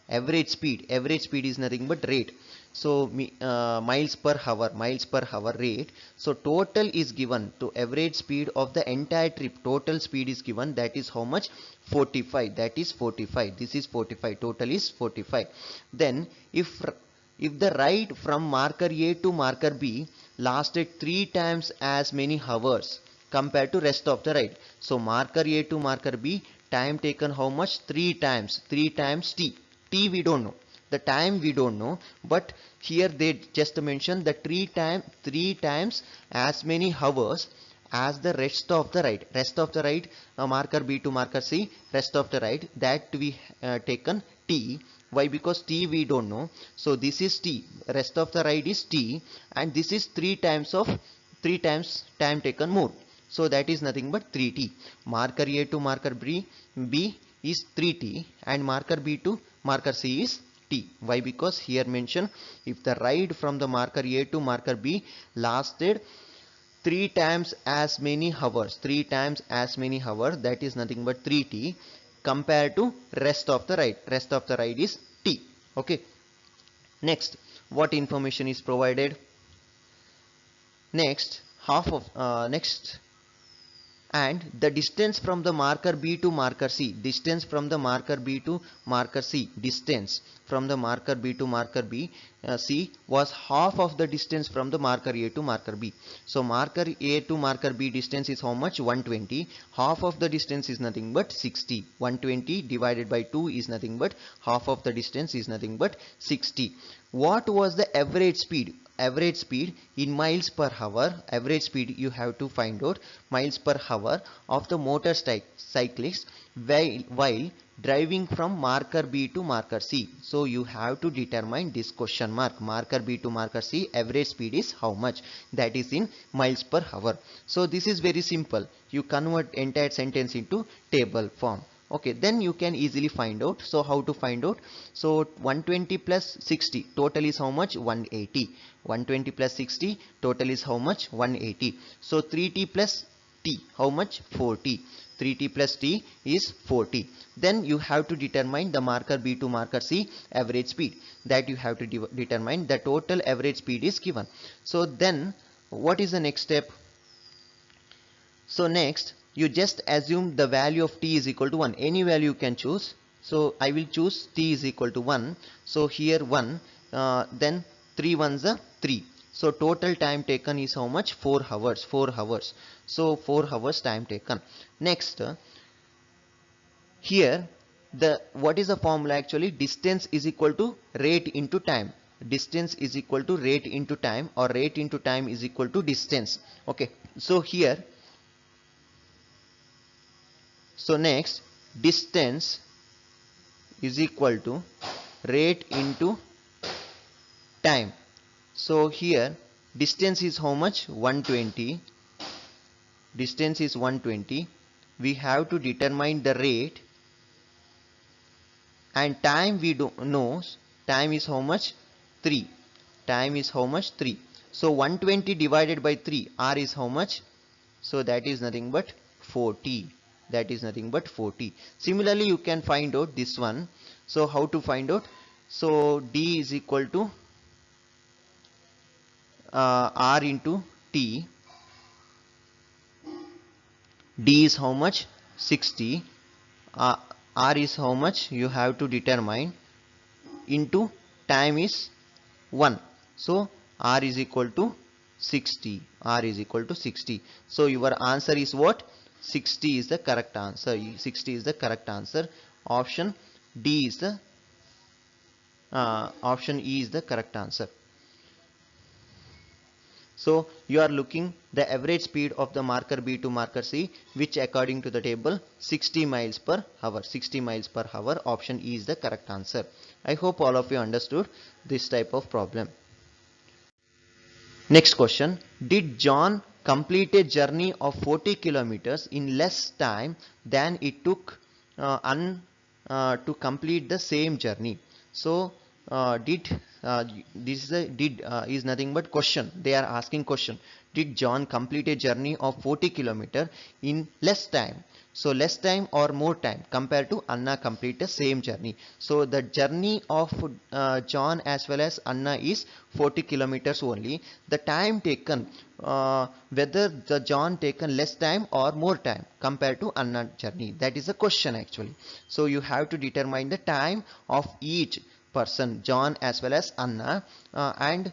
Average speed is nothing but rate. So miles per hour rate. So total is given to average speed of the entire trip, total speed is given, that is how much? 45, that is 45, this is 45, total is 45. Then if the ride from marker A to marker B lasted 3 times as many hours compared to rest of the ride. So marker A to marker B, time taken how much? 3 times. 3 times T. T we don't know. The time we don't know. But here they just mentioned the 3 times as many hours as the rest of the ride. Rest of the ride, marker B to marker C, rest of the ride, that we taken T. Why? Because T we don't know. So this is T. Rest of the ride is T. And this is 3 times time taken more. So that is nothing but 3t. Marker A to marker B is 3t and marker B to marker C is t. Why? Because here mentioned if the ride from the marker A to marker B lasted 3 times as many hours, that is nothing but 3t compared to rest of the ride. Rest of the ride is t. Okay. Next, what information is provided? Next, and the distance from the marker B to marker C, distance from the marker B to marker C, distance from the marker B to marker C was half of the distance from the marker A to marker B. So marker A to marker B distance is how much? 120. Half of the distance is nothing but 60. 120 divided by 2 is nothing but half of the distance is nothing but 60. What was the average speed? Average speed in miles per hour, average speed you have to find out, miles per hour of the motor cyclist while driving from marker B to marker C. So you have to determine this question mark, marker B to marker C, average speed is how much? That is in miles per hour. So this is very simple. You convert entire sentence into table form. Okay, then you can easily find out. So how to find out? So 120 plus 60 total is how much? 180. 120 plus 60 total is how much? 180. So 3t plus t, how much? 40. 3t plus t is 40. Then you have to determine the marker B to marker C average speed. That you have to determine. The total average speed is given. So then what is the next step? So next, you just assume the value of t is equal to 1. Any value you can choose. So I will choose t is equal to 1. So here 1, then 3 ones are 3. So total time taken is how much? 4 hours. 4 hours. So 4 hours time taken. Next, here what is the formula actually? Distance is equal to rate into time. Distance is equal to rate into time, or rate into time is equal to distance. Okay. So here, so next, distance is equal to rate into time. So here distance is how much? 120. Distance is 120. We have to determine the rate, and time we don't know. Time is how much? 3. Time is how much? 3. So 120 divided by 3, R is how much? So that is nothing but 40. That is nothing but 40. Similarly, you can find out this one. So how to find out? So D is equal to R into T. D is how much? 60. R is how much? You have to determine, into time is 1. So R is equal to 60. R is equal to 60. So your answer is what? 60 is the correct answer. 60 is the correct answer. Option D is the option E is the correct answer. So you are looking the average speed of the marker B to marker C, which according to the table 60 miles per hour. 60 miles per hour. Option E is the correct answer. I hope all of you understood this type of problem. Next question. Did John complete a journey of 40 kilometers in less time than it took to complete the same journey? So this is a is nothing but question. They are asking question. Did John complete a journey of 40 kilometers in less time? So less time or more time compared to Anna complete the same journey. So the journey of John as well as Anna is 40 kilometers only. The time taken, whether the John taken less time or more time compared to Anna journey. That is the question actually. So you have to determine the time of each person, John as well as Anna, and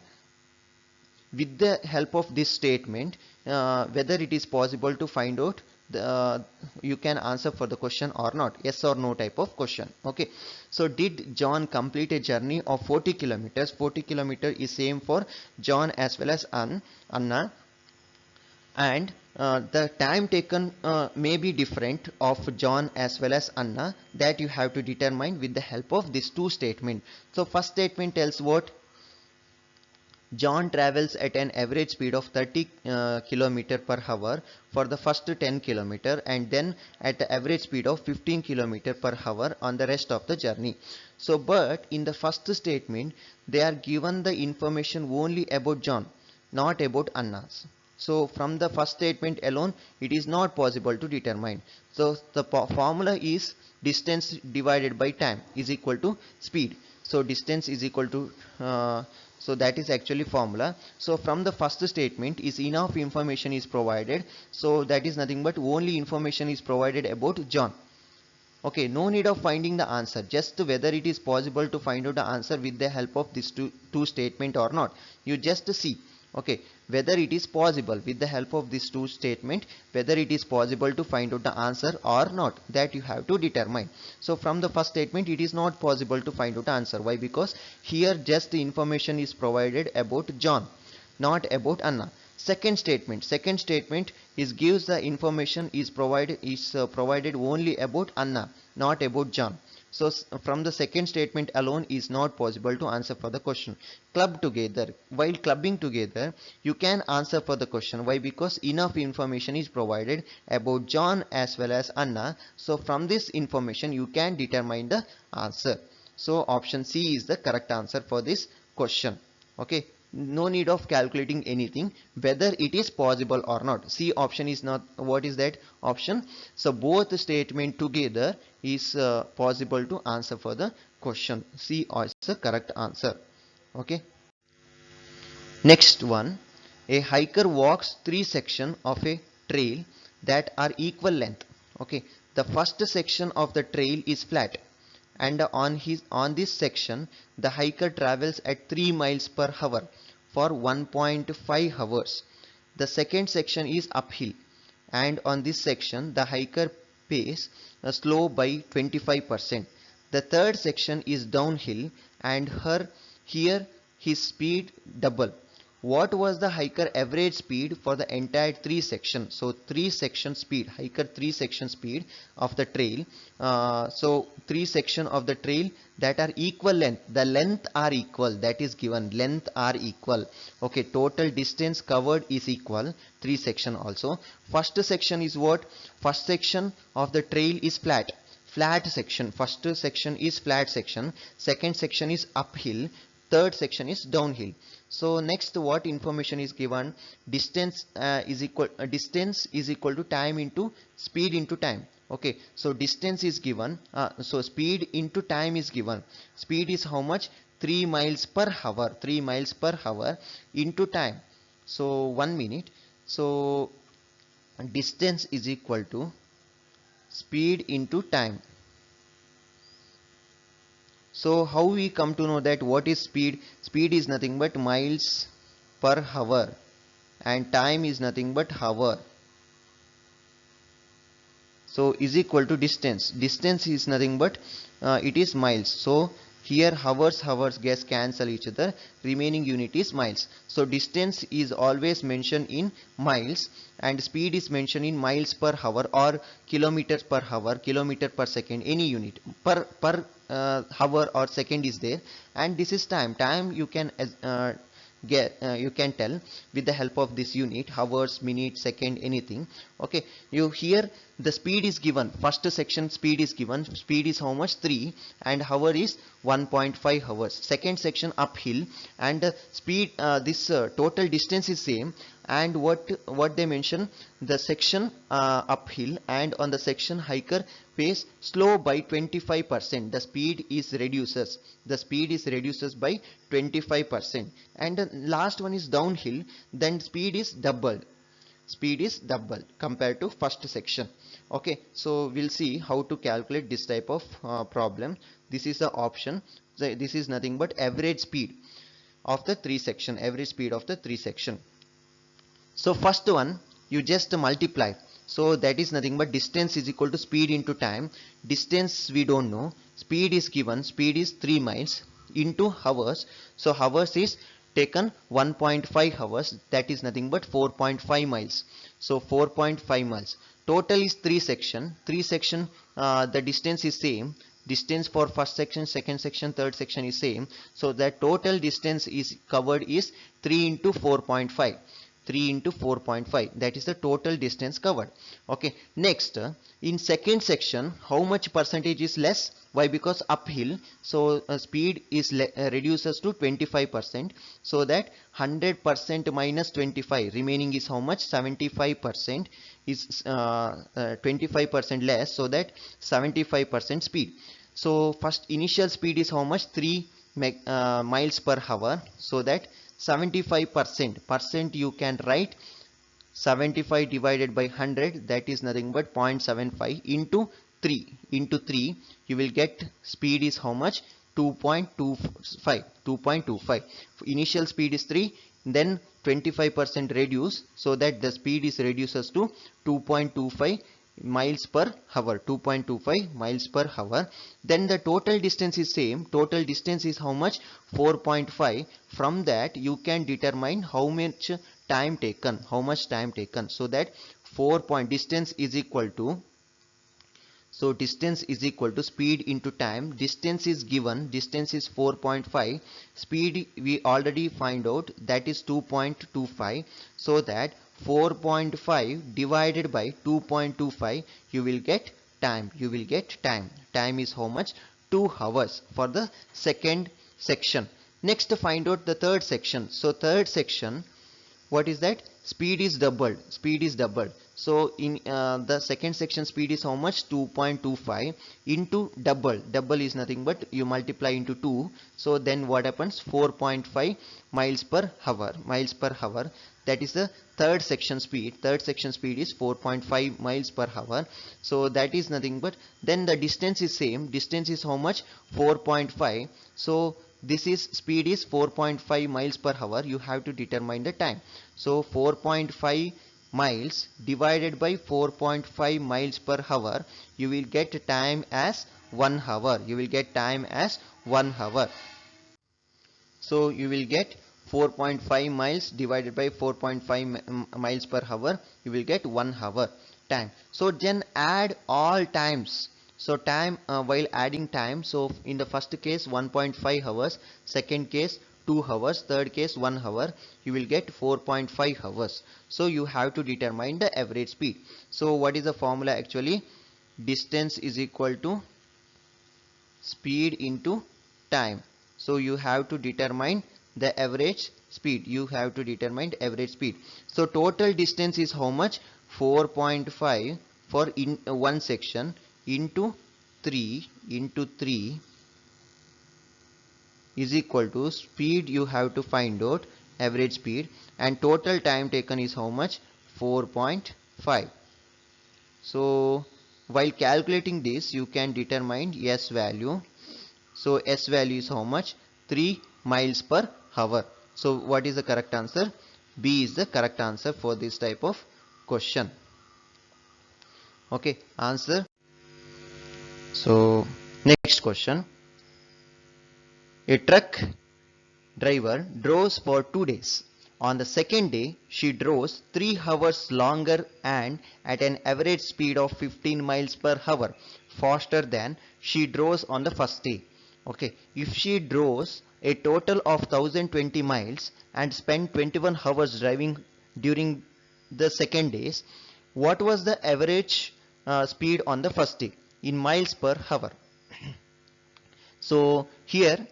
with the help of this statement, whether it is possible to find out you can answer for the question or not, yes or no type of question. Okay, so did John complete a journey of 40 kilometers? 40 kilometers is same for John as well as Anna, and the time taken may be different of John as well as Anna. That you have to determine with the help of these two statements. So first statement tells what? John travels at an average speed of 30 km per hour for the first 10 km, and then at the average speed of 15 km per hour on the rest of the journey. So but in the first statement they are given the information only about John, not about Anna's. So from the first statement alone it is not possible to determine. So the formula is distance divided by time is equal to speed. So distance is equal to So that is actually formula. So from the first statement is enough information is provided. So that is nothing but only information is provided about John. Okay, no need of finding the answer, just whether it is possible to find out the answer with the help of this two statement or not. You just see, okay, whether it is possible with the help of this two statement, whether it is possible to find out the answer or not, that you have to determine. So from the first statement it is not possible to find out the answer. Why? Because here just the information is provided about John, not about Anna. Second statement is gives the information is provided only about Anna, not about John. So from the second statement alone is not possible to answer for the question. Club together. While clubbing together, you can answer for the question. Why? Because enough information is provided about John as well as Anna. So from this information you can determine the answer. So option C is the correct answer for this question. Okay, no need of calculating anything, whether it is possible or not. C option is not, what is that option? So both statement together is possible to answer for the question. C is the correct answer. Okay, next one, a hiker walks three sections of a trail that are equal length. Okay, the first section of the trail is flat, and on this section the hiker travels at 3 miles per hour for 1.5 hours. The second section is uphill, and on this section the hiker pace slow by 25%. The third section is downhill, and here his speed double. What was the hiker average speed for the entire three section? So three section speed, hiker three section speed of the trail. So three section of the trail that are equal length, the length are equal, that is given, length are equal. Okay, total distance covered is equal, three section also. First section is what? First section of the trail is flat section. First section is flat section, second section is uphill, third section is downhill. So next, what information is given? Distance is equal to time into speed into time. Okay, so distance is given, so speed into time is given. Speed is how much? 3 miles per hour. 3 miles per hour into time, so 1 minute. So distance is equal to speed into time. So how we come to know that what is speed? Speed is nothing but miles per hour, and time is nothing but hour. So is equal to distance. Distance is nothing but it is miles. So here hours gets cancel each other, remaining unit is miles. So distance is always mentioned in miles, and speed is mentioned in miles per hour or kilometers per hour, kilometer per second, any unit per hour or second is there. And this is time. Time you can you can tell with the help of this unit, hours, minute, second, anything. Okay, you here the speed is given. First section speed is given. Speed is how much? 3, and hour is 1.5 hours. Second section uphill, and speed total distance is same. And what they mention, the section uphill, and on the section hiker pace slow by 25%. The speed is reduces. The speed is reduces by 25%. And the last one is downhill. Then speed is doubled. Speed is double compared to first section. Okay, so we'll see how to calculate this type of problem. This is the option. So this is nothing but average speed of the three section. Average speed of the three section. So first one you just multiply. So that is nothing but distance is equal to speed into time. Distance we don't know. Speed is given. Speed is 3 miles into hours. So hours is taken 1.5 hours. That is nothing but 4.5 miles. So 4.5 miles. Total is 3 section. 3 section the distance is same. Distance for first section, second section, third section is same. So the total distance is covered is 3 into 4.5. 3 into 4.5, that is the total distance covered. Okay, next in second section how much percentage is less? Why? Because uphill, so speed is reduces to 25%, so that 100% minus 25, remaining is how much? 75% is 25% less, so that 75% speed. So first initial speed is how much? 3 miles per hour, so that 75% you can write 75 divided by 100, that is nothing but 0.75 into 3 you will get speed is how much? 2.25. Initial speed is 3, then 25% reduce, so that the speed is reduces to 2.25 miles per hour. 2.25 miles per hour. Then the total distance is same. Total distance is how much? 4.5. From that you can determine how much time taken. So that 4 point distance is equal to, so distance is equal to speed into time. Distance is given, distance is 4.5. Speed we already find out, that is 2.25. So that 4.5 divided by 2.25, you will get time. Time is how much? 2 hours for the second section. Next, find out the third section. So third section, what is that? Speed is doubled. So in the second section, speed is how much? 2.25 into double is nothing but you multiply into 2. So then what happens? 4.5 miles per hour. That is the third section speed. Is 4.5 miles per hour. So that is nothing but, then the distance is same. Distance is how much? 4.5. So this is speed is 4.5 miles per hour. You have to determine the time. So 4.5 miles divided by 4.5 miles per hour, you will get time as 1 hour. So you will get 4.5 miles divided by 4.5 miles per hour, you will get 1 hour time. So then add all times. So time, while adding time, so in the first case 1.5 hours, second case 2 hours, third case 1 hour, you will get 4.5 hours. So you have to determine the average speed. So what is the formula actually? Distance is equal to speed into time. So you have to determine the average speed. So total distance is how much? 4.5 for in one section into 3 is equal to speed. You have to find out average speed, and total time taken is how much? 4.5. So while calculating this, you can determine S value. So S value is how much? 3 miles per hour. So what is the correct answer? B is the correct answer for this type of question. Okay, answer. So next question. A truck driver drove for 2 days. On the second day, she drove 3 hours longer and at an average speed of 15 miles per hour, faster than she drove on the first day. Okay, if she drove a total of 1020 miles and spent 21 hours driving during the second days, what was the average speed on the first day in miles per hour? So here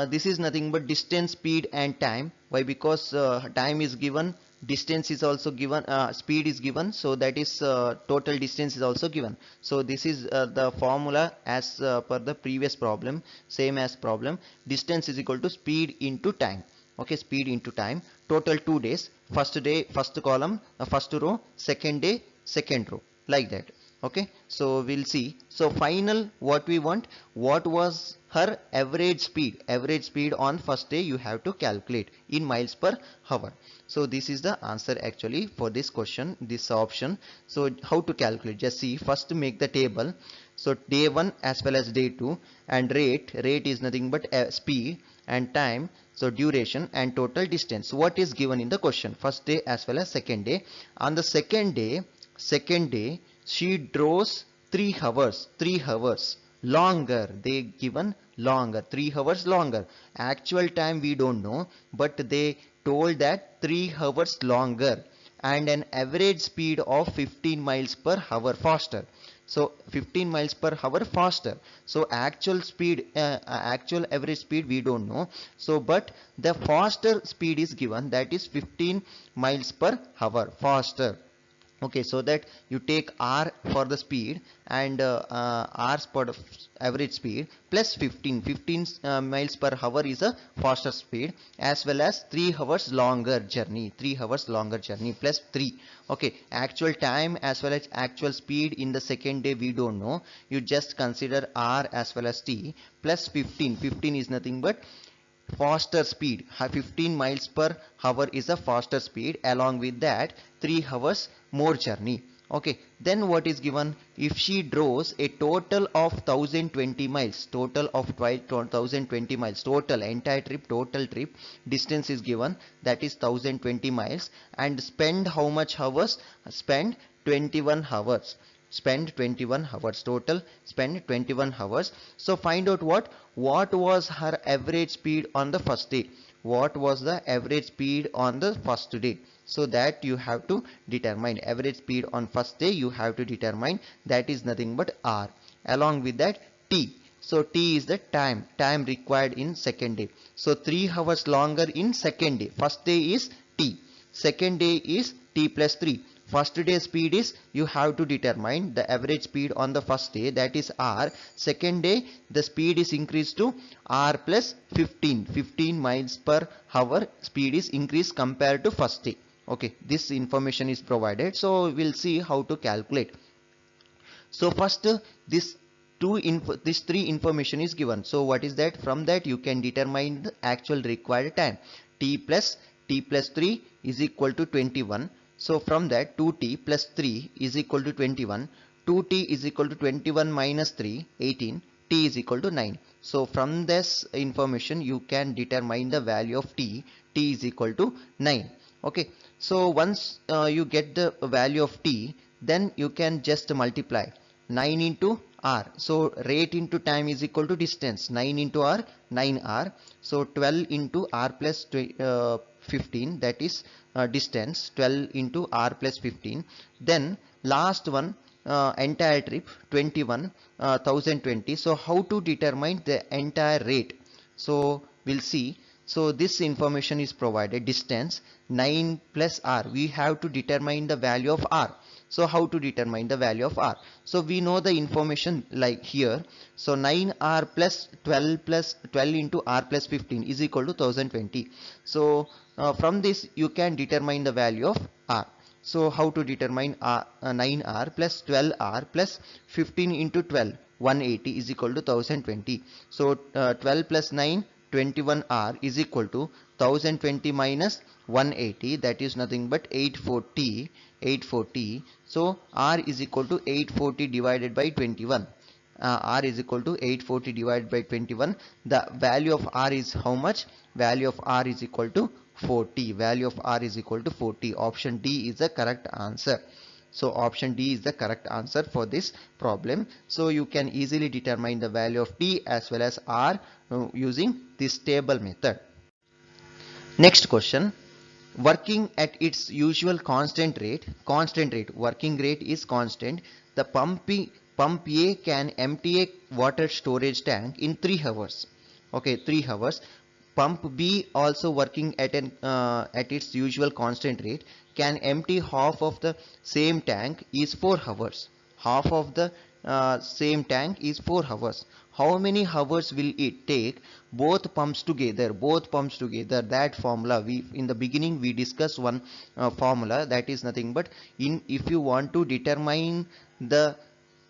this is nothing but distance, speed and time. Why? Because time is given, distance is also given, speed is given, so that is total distance is also given. So this is the formula as per the previous problem, same as problem. Distance is equal to speed into time. Okay, speed into time. Total 2 days. First day, first column, first row, second day, second row, like that. Okay, so we'll see. So final, what we want, what was her average speed on first day, you have to calculate in miles per hour. So this is the answer actually for this question, this option. So how to calculate? Just see, first make the table. So day 1 as well as day 2, and rate is nothing but speed, and time, so duration, and total distance. What is given in the question? First day as well as second day. On the second day, she drove 3 hours longer. They given longer, 3 hours longer. Actual time we don't know, but they told that 3 hours longer and an average speed of 15 miles per hour faster. So 15 miles per hour faster. So actual speed, actual average speed we don't know. So but the faster speed is given, that is 15 miles per hour faster. Okay, so that you take r for the speed and r for the average speed plus 15 miles per hour is a faster speed, as well as 3 hours longer journey, 3 hours longer journey plus 3. Okay, actual time as well as actual speed in the second day we don't know, you just consider r as well as t plus 15 is nothing but faster speed. 15 miles per hour is a faster speed, along with that 3 hours more journey. Okay, then what is given? If she draws a total of 1020 miles, total of 1020 miles, total entire trip, total trip distance is given, that is 1020 miles, and spend how much hours? Spend 21 hours. Spend 21 hours. Total spend 21 hours. So find out what was her average speed on the first day. What was the average speed on the first day? So that you have to determine average speed on first day, you have to determine, that is nothing but r. Along with that t. So t is the time required in second day. So 3 hours longer in second day. First day is t, second day is t plus 3. First day speed is, you have to determine the average speed on the first day, that is r. Second day the speed is increased to r plus 15 miles per hour speed is increased compared to first day. Okay, this information is provided, so we'll see how to calculate. So first this this three information is given. So what is that? From that you can determine the actual required time. T plus 3 is equal to 21. So from that 2t plus 3 is equal to 21. 2t is equal to 21 minus 3, 18. T is equal to 9. So from this information you can determine the value of t. T is equal to 9. Okay, so once you get the value of t, then you can just multiply 9 into r. So rate into time is equal to distance. 9 into r, 9r. So 12 into r plus 15, that is distance. 12 into r plus 15. Then last one, entire trip 21, 1020. So how to determine the entire rate? So we'll see. So this information is provided. Distance 9 plus r. We have to determine the value of r. So how to determine the value of r? So we know the information like here. So 9r plus 12 into r plus 15 is equal to 1020. So from this you can determine the value of r. So how to determine 9r plus 12r plus 15 into 12, 180 is equal to 1020. So 12 plus 9, 21r is equal to 1020 minus 180, that is nothing but 840. So r is equal to 840 divided by 21. R is equal to 840 divided by 21. The value of r is how much? Value of r is equal to 40. Value of r is equal to 40. Option D is the correct answer. So option D is the correct answer for this problem. So you can easily determine the value of t as well as r using this table method. Next question. Working at its usual constant rate, working rate is constant. The pump A can empty a water storage tank in 3 hours. Okay, 3 hours. Pump B, also working at its usual constant rate, can empty half of the same tank is 4 hours. Half of the same tank is 4 hours. How many hours will it take both pumps together? That formula, we in the beginning we discussed one formula, that is nothing but, if you want to determine the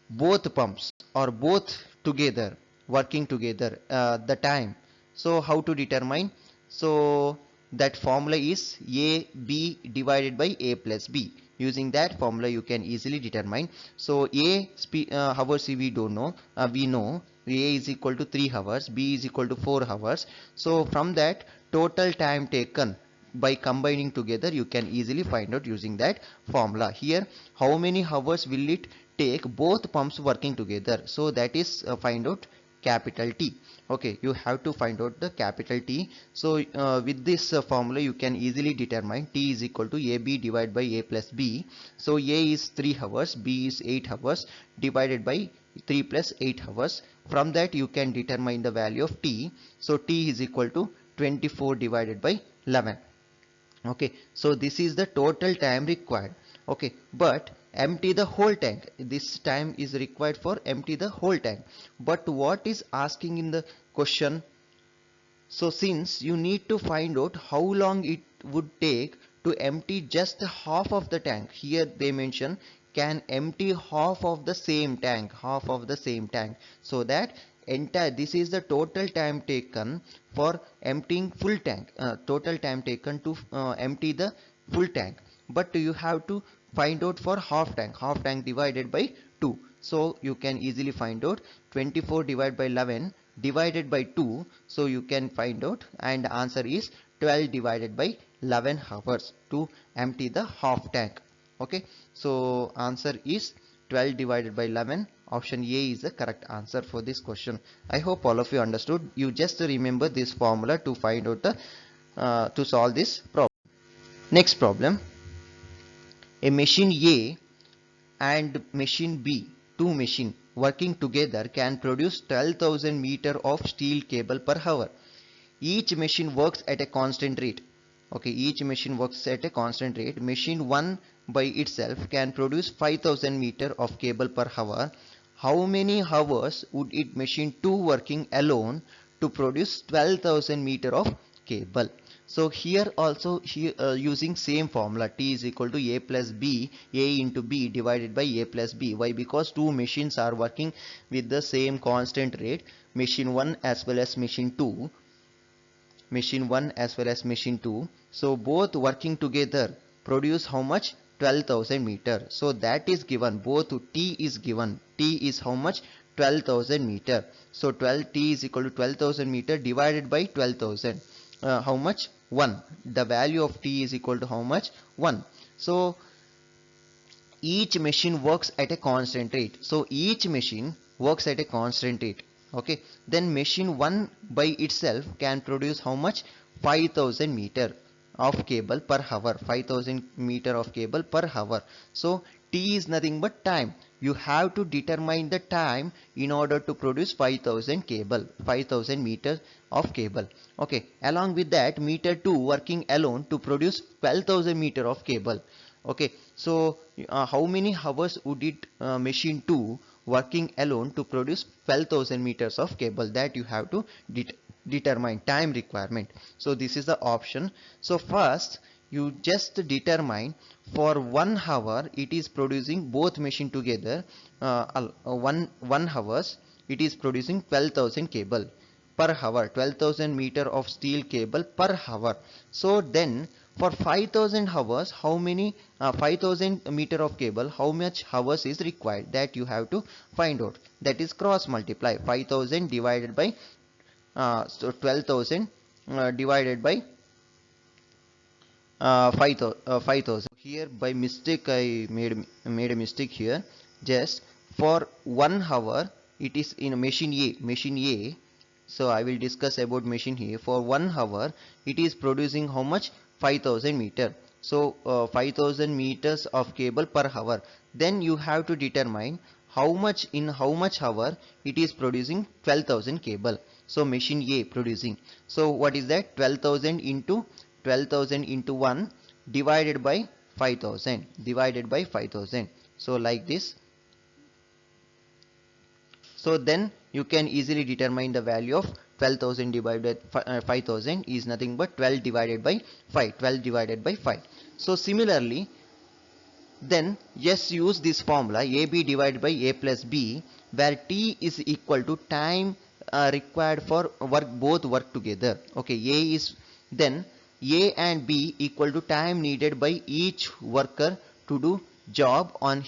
both pumps or both together working together, the time. So how to determine? So that formula is AB divided by A plus B. Using that formula you can easily determine. So hours we don't know, we know A is equal to 3 hours, B is equal to 4 hours. So from that total time taken by combining together you can easily find out using that formula. Here how many hours will it take both pumps working together? So that is find out capital T. Okay, you have to find out the capital T. So with this formula you can easily determine T is equal to AB divided by A plus B. So A is 3 hours, B is 8 hours divided by 3 plus 8 hours. From that you can determine the value of T. So T is equal to 24 divided by 11. Okay, so this is the total time required. Okay, but empty the whole tank. This time is required for empty the whole tank. But what is asking in the question? So since you need to find out how long it would take to empty just half of the tank, here they mention can empty half of the same tank, so that entire, this is the total time taken for emptying full tank, total time taken to empty the full tank. But you have to find out for half tank divided by 2. So you can easily find out 24 divided by 11 divided by 2, so you can find out, and answer is 12 divided by 11 hours to empty the half tank. Okay, so answer is 12 divided by 11. Option A is the correct answer for this question. I hope all of you understood. You just remember this formula to find out the to solve this problem. Next problem, a machine A and machine B, two machines working together can produce 12,000 meter of steel cable per hour. Each machine works at a constant rate. Okay, each machine works at a constant rate. Machine 1 by itself can produce 5,000 meter of cable per hour. How many hours would it machine 2 working alone to produce 12,000 meter of cable? So here also using same formula, T is equal to A plus B, A into B divided by A plus B. Why? Because two machines are working with the same constant rate, machine 1 as well as machine 2. Machine 1 as well as machine 2. So both working together produce how much? 12,000 meter. So that is given, both T is given. T is how much? 12,000 meter. So 12 T is equal to 12,000 meter divided by 12,000. How much? 1. The value of T is equal to how much? 1. So each machine works at a constant rate. So each machine works at a constant rate. Okay, then machine 1 by itself can produce how much? 5,000 meter of cable per hour. 5,000 meter of cable per hour. So T is nothing but time. You have to determine the time in order to produce 5,000 meters of cable. Okay, along with that, meter 2 working alone to produce 12,000 meter of cable. Okay, so how many hours would it machine 2 working alone to produce 12,000 meters of cable? That you have to determine time requirement. So this is the option. So first you just determine for 1 hour it is producing, both machine together, one hours it is producing 12,000 cable per hour, 12,000 meter of steel cable per hour. So then for 5,000 hours, how many 5,000 meter of cable, how much hours is required? That you have to find out. That is cross multiply 5,000 divided by so 12,000 divided by 5,000. Here by mistake I made a mistake here. Just for 1 hour it is in machine A. So I will discuss about machine here. For 1 hour it is producing how much? 5,000 meter. So 5,000 meters of cable per hour. Then you have to determine how much hour it is producing 12,000 cable. So machine A producing. So what is that? 12,000 into 1 divided by 5,000. So like this. So then you can easily determine the value of 12,000 divided by 5,000 is nothing but 12 divided by 5. So similarly, then just use this formula AB divided by A plus B, where T is equal to time required for both work together. Okay, A is, then A and B equal to time needed by each worker to do job on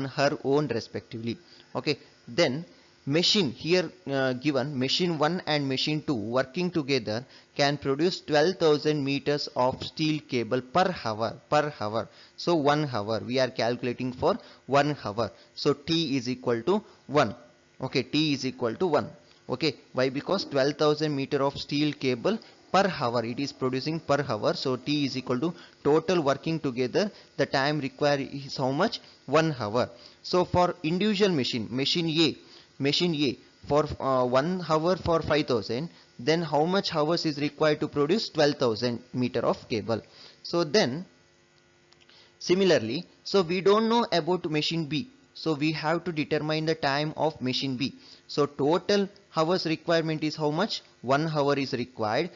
her own respectively. Okay, then machine here given machine 1 and machine 2 working together can produce 12,000 meters of steel cable per hour. So 1 hour we are calculating for 1 hour. So T is equal to 1. Okay, T is equal to 1. Okay, why? Because 12,000 meter of steel cable per hour it is producing per hour. So T is equal to total working together, the time required is how much? 1 hour. So for individual machine A for 1 hour for 5,000, then how much hours is required to produce 12,000 meter of cable? So then Similarly, so we don't know about machine B. So we have to determine the time of machine B. So total hours requirement is how much? 1 hour is required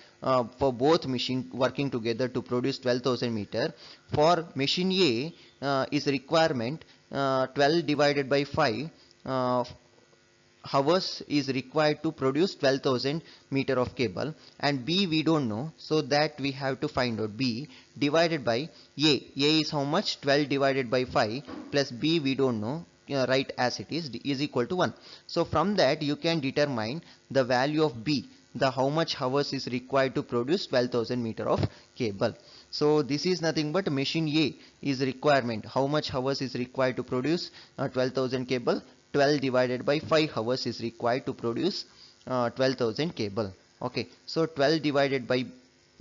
for both machine working together to produce 12,000 meter. For machine A is requirement 12 divided by 5 hours is required to produce 12,000 meter of cable, and B we don't know, so that we have to find out B divided by A. A is how much? 12 divided by 5 plus B we don't know, write as it is equal to 1. So from that you can determine the value of B, the how much hours is required to produce 12,000 meter of cable. So this is nothing but machine A is requirement, how much hours is required to produce 12,000 cable. 12 divided by 5 hours is required to produce 12,000 cable. Okay, so 12 divided by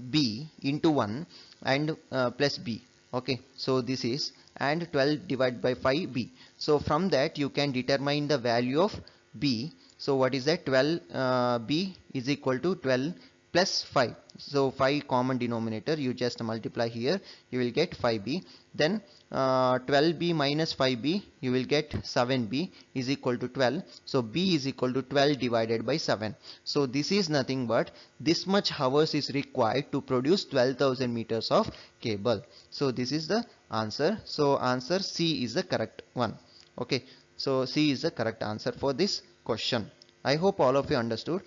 B into 1 and plus B. Okay, so this is, and 12 divided by 5 B. So from that you can determine the value of B. So what is that? 12 B is equal to 12 plus 5. So 5 common denominator, you just multiply here, you will get 5B. Then 12B minus 5B, you will get 7B is equal to 12. So B is equal to 12 divided by 7. So this is nothing but this much hours is required to produce 12,000 meters of cable. So this is the answer. So answer C is the correct one. Okay, so C is the correct answer for this question. I hope all of you understood.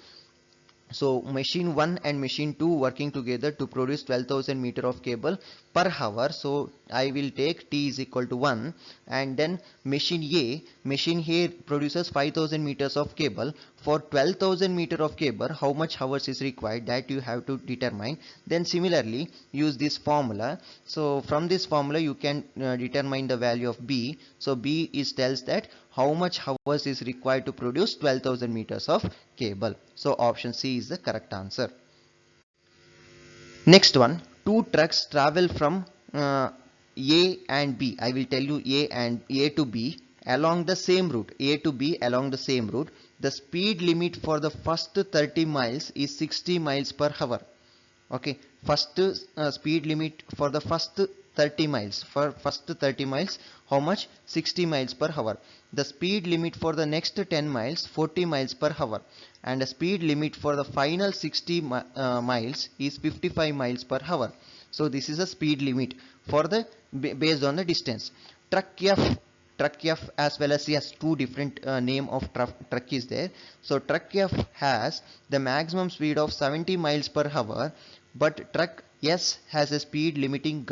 So machine 1 and machine 2 working together to produce 12,000 meter of cable per hour. So I will take T is equal to 1, and then machine A produces 5,000 meters of cable. For 12,000 meter of cable, how much hours is required, that you have to determine. Then similarly use this formula. So from this formula you can determine the value of B. So B is tells that how much hours is required to produce 12,000 meters of cable. So option C is the correct answer. Next one, two trucks travel from A and B. I will tell you A to B along the same route. A to B along the same route. The speed limit for the first 30 miles is 60 miles per hour. Okay, first speed limit for the first 30 miles. For first 30 miles, how much? 60 miles per hour. The speed limit for the next 10 miles, 40 miles per hour. And the speed limit for the final 60 miles is 55 miles per hour. So this is a speed limit for the based on the distance. Truck F as well as yes, two different name of truck is there. So truck F has the maximum speed of 70 miles per hour, but truck S has a speed limiting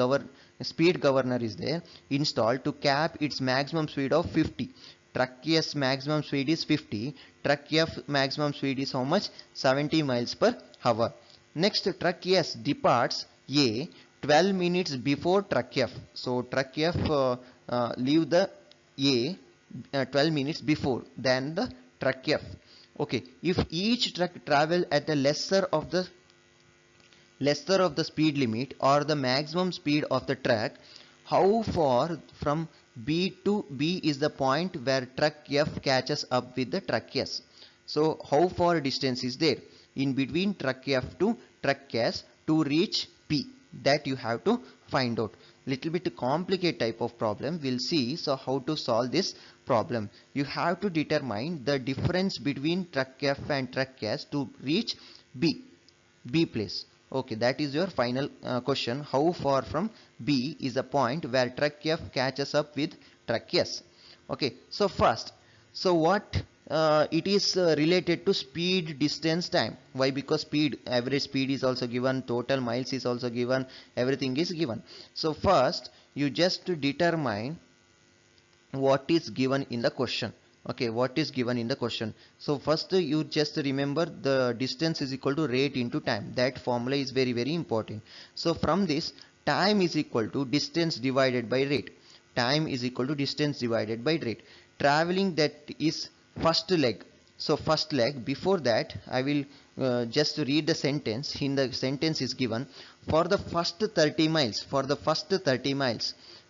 speed governor is there installed to cap its maximum speed of 50. Truck S maximum speed is 50. Truck F maximum speed is how much? 70 miles per hour. Next, truck S departs A 12 minutes before truck F. So truck F leave the A 12 minutes before than the truck F. Okay, if each truck travel at the lesser of the speed limit or the maximum speed of the truck, how far from B to B is the point where truck F catches up with the truck S? So how far distance is there in between truck F to truck S to reach P? That you have to find out. Little bit complicated type of problem, we'll see. So how to solve this problem? You have to determine the difference between truck F and truck S to reach B place. Okay, that is your final question. How far from B is the point where truck F catches up with truck S? Okay, so first, so what it is related to speed, distance, time. Why? Because speed, average speed is also given, total miles is also given, everything is given. So first you just determine what is given in the question. Okay, what is given in the question? So first you just remember the distance is equal to rate into time. That formula is very important. So from this, time is equal to distance divided by rate. Time is equal to distance divided by rate. Traveling, that is first leg. So first leg, before that I will just read the sentence. In the sentence is given, for the first 30 miles,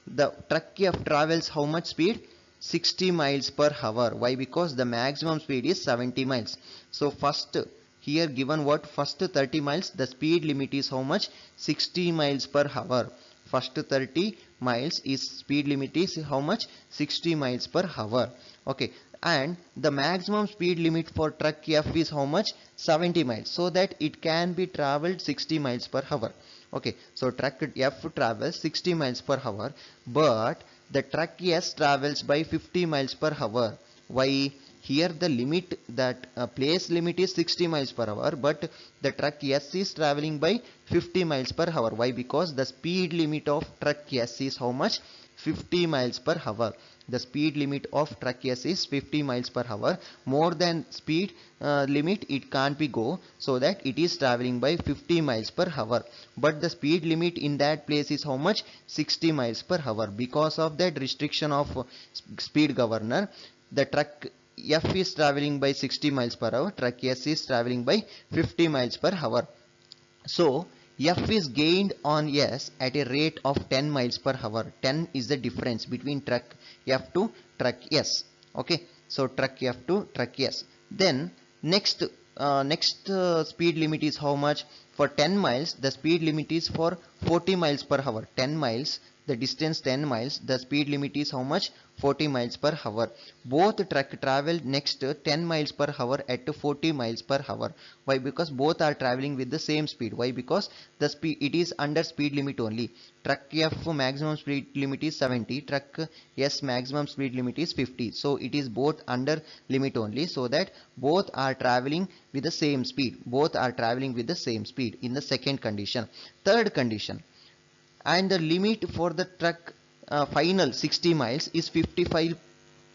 the truck F travels how much speed? 60 miles per hour. Why? Because the maximum speed is 70 miles. So first here given what? First 30 miles, the speed limit is how much? 60 miles per hour. First 30 miles is speed limit is how much? 60 miles per hour. Okay, and the maximum speed limit for truck F is how much? 70 miles, so that it can be traveled 60 miles per hour. Okay, so truck F travels 60 miles per hour, but the truck S travels by 50 miles per hour. Why? Here the limit, that place limit is 60 miles per hour, but the truck S is traveling by 50 miles per hour. Why? Because the speed limit of truck S is how much? 50 miles per hour. The speed limit of truck S is 50 miles per hour. More than speed limit it can't be go, so that it is traveling by 50 miles per hour. But the speed limit in that place is how much? 60 miles per hour. Because of that restriction of speed governor, the truck F is traveling by 60 miles per hour, truck S is traveling by 50 miles per hour. So F is gained on S at a rate of 10 miles per hour. 10 is the difference between truck F to truck S. Okay, so truck F to truck S. Then next speed limit is how much? For 10 miles the speed limit is for 40 miles per hour. 10 miles, the distance 10 miles, the speed limit is how much? 40 miles per hour. Both truck travel next 10 miles per hour at 40 miles per hour. Why? Because both are traveling with the same speed. Why? Because the speed, it is under speed limit only. Truck F maximum speed limit is 70, truck S maximum speed limit is 50. So it is both under limit only, so that both are traveling with the same speed. Both are traveling with the same speed in the second condition. Third condition, and the limit for the truck final 60 miles is 55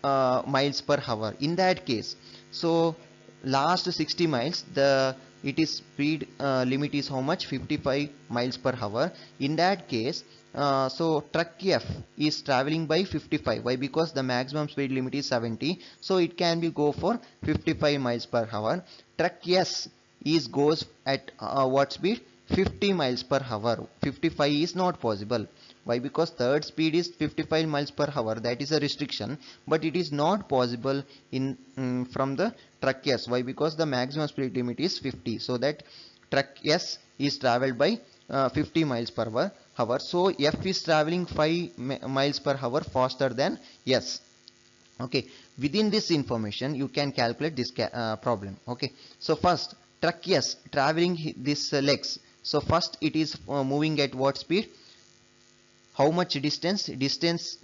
miles per hour. In that case, so last 60 miles the it is speed limit is how much? 55 miles per hour. In that case, so truck F is traveling by 55. Why? Because the maximum speed limit is 70, so it can be go for 55 miles per hour. Truck S is goes at what speed? 50 miles per hour. 55 is not possible. Why? Because third speed is 55 miles per hour. That is a restriction, but it is not possible in from the truck S. Why? Because the maximum speed limit is 50, so that truck S is traveled by 50 miles per hour. So F is traveling 5 miles per hour faster than S. Okay, within this information you can calculate this problem. Okay, so first truck S traveling this legs. So first it is moving at what speed? How much distance? Distance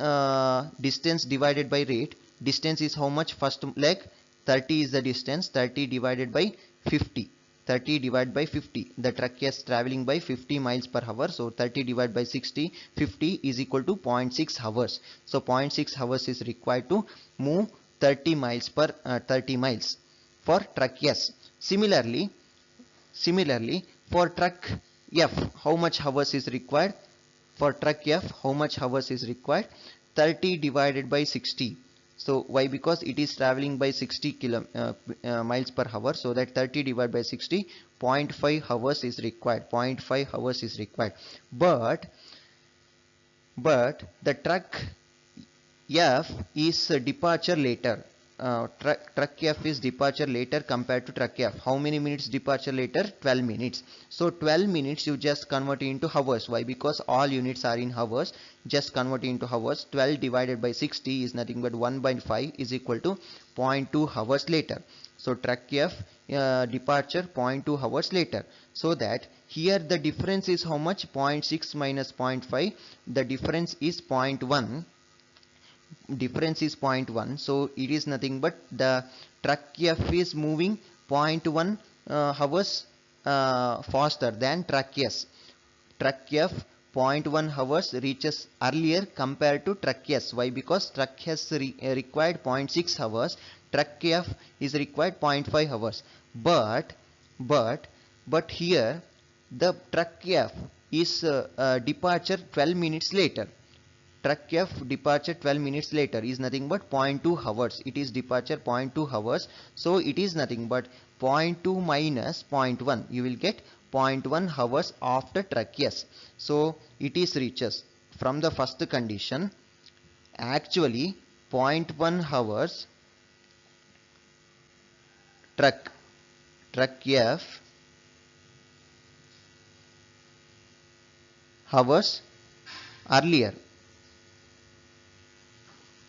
divided by rate. Distance is how much? First leg 30 is the distance. 30 divided by 50. 30 divided by 50. The truck is traveling by 50 miles per hour. So 30 divided by 60. 50 is equal to 0.6 hours. So 0.6 hours is required to move 30 miles per 30 miles for truck S. Similarly, for truck F, how much hours is required? For truck F, how much hours is required? 30 divided by 60. So why? Because it is traveling by 60 miles per hour, so that 30 divided by 60, 0.5 hours is required. 0.5 hours is required. But the truck F is departure later. Truck F is departure later compared to truck F. How many minutes departure later? 12 minutes. So 12 minutes you just convert into hours. Why? Because all units are in hours. Just convert into hours. 12 divided by 60 is nothing but 1 by 5 is equal to 0.2 hours later. So truck F departure 0.2 hours later. So that here the difference is how much? 0.6 minus 0.5. The difference is 0.1. Difference is 0.1, so it is nothing but the truck F is moving 0.1 hours faster than truck S. Truck F 0.1 hours reaches earlier compared to truck S. Why? Because truck S required 0.6 hours, truck F is required 0.5 hours. But here the truck F is departure 12 minutes later. Truck F departure 12 minutes later is nothing but 0.2 hours. It is departure 0.2 hours. So it is nothing but 0.2 minus 0.1. You will get 0.1 hours after truck S. So it is reaches from the first condition. Actually 0.1 hours truck F hours earlier.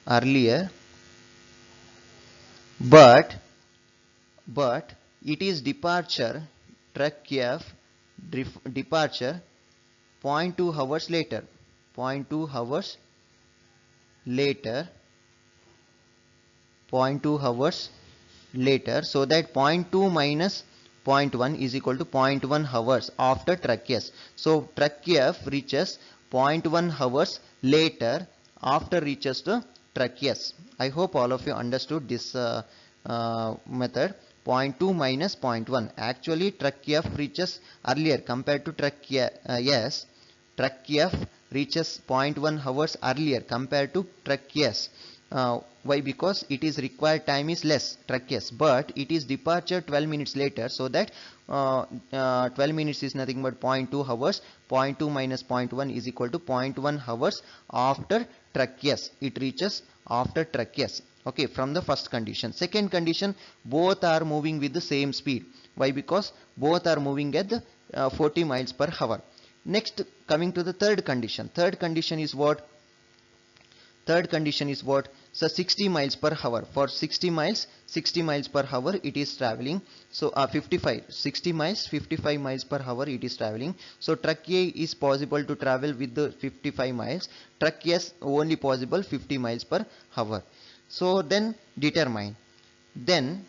earlier, but it is departure truck F departure 0.2 hours later, 0.2 hours later, 0.2 hours later, so that 0.2 minus 0.1 is equal to 0.1 hours after truck S. So truck F reaches 0.1 hours later after reaches the truck S. I hope all of you understood this method. 0.2 minus 0.1. Actually truck F reaches earlier compared to truck S. Truck F reaches 0.1 hours earlier compared to truck S. Why? Because it is required time is less, truck S, but it is departure 12 minutes later, so that 12 minutes is nothing but 0.2 hours. 0.2 minus 0.1 is equal to 0.1 hours after truck S. It reaches after truck S. Okay, from the first condition. Second condition, both are moving with the same speed. Why? Because both are moving at the 40 miles per hour. Next, coming to the third condition. Third condition is what? Third condition is what? So 60 miles per hour. For 60 miles per hour it is traveling. So 60 miles, 55 miles per hour it is traveling. So truck A is possible to travel with the 55 miles. Truck S only possible 50 miles per hour. So then determine. Then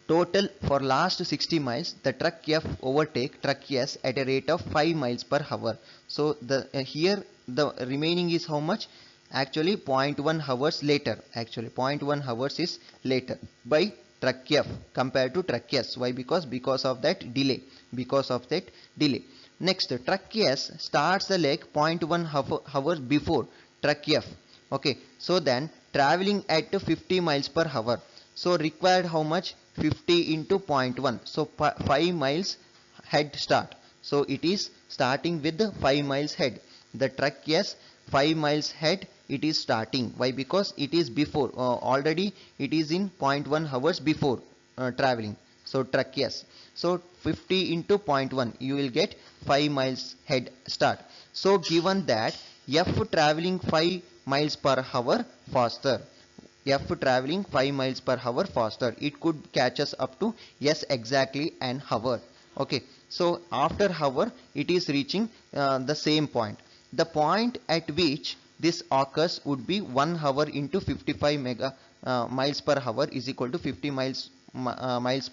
total for last 60 miles, the truck F overtake truck S at a rate of 5 miles per hour. So the here the remaining is how much? Actually 0.1 hours later. Actually 0.1 hours is later by truck F compared to truck S. Why? Because of that delay. Because of that delay. Next, truck S starts the leg 0.1 hours before truck F. Okay, so then traveling at 50 miles per hour. So required how much? 50 into 0.1. So 5 miles head start. So it is starting with the 5 miles head. The truck S 5 miles head it is starting. Why? Because it is before already it is in 0.1 hours before traveling. So truck S. So 50 into 0.1 you will get 5 miles head start. So given that F traveling 5 miles per hour faster. F traveling 5 miles per hour faster. It could catch us up to S exactly an hour. Okay. So after hour it is reaching the same point. The point at which this occurs would be 1 hour into 55 miles per hour is equal to 50 miles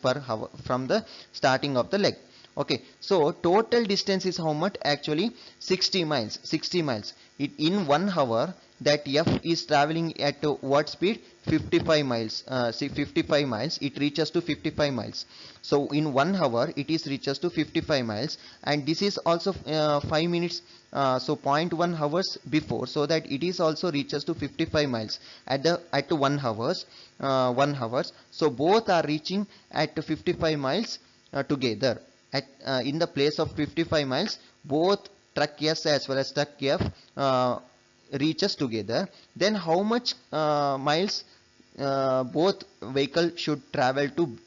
per hour from the starting of the leg. Okay, so total distance is how much? Actually 60 miles. 60 miles. In 1 hour that F is traveling at what speed? 55 miles. 55 miles. It reaches to 55 miles. So in 1 hour it is reaches to 55 miles, and this is also 5 minutes. So 0.1 hours before, so that it is also reaches to 55 miles at 1 hours. 1 hours. So both are reaching at 55 miles together. At in the place of 55 miles, both truck S as well as truck F reaches together. Then how much miles both vehicle should travel to?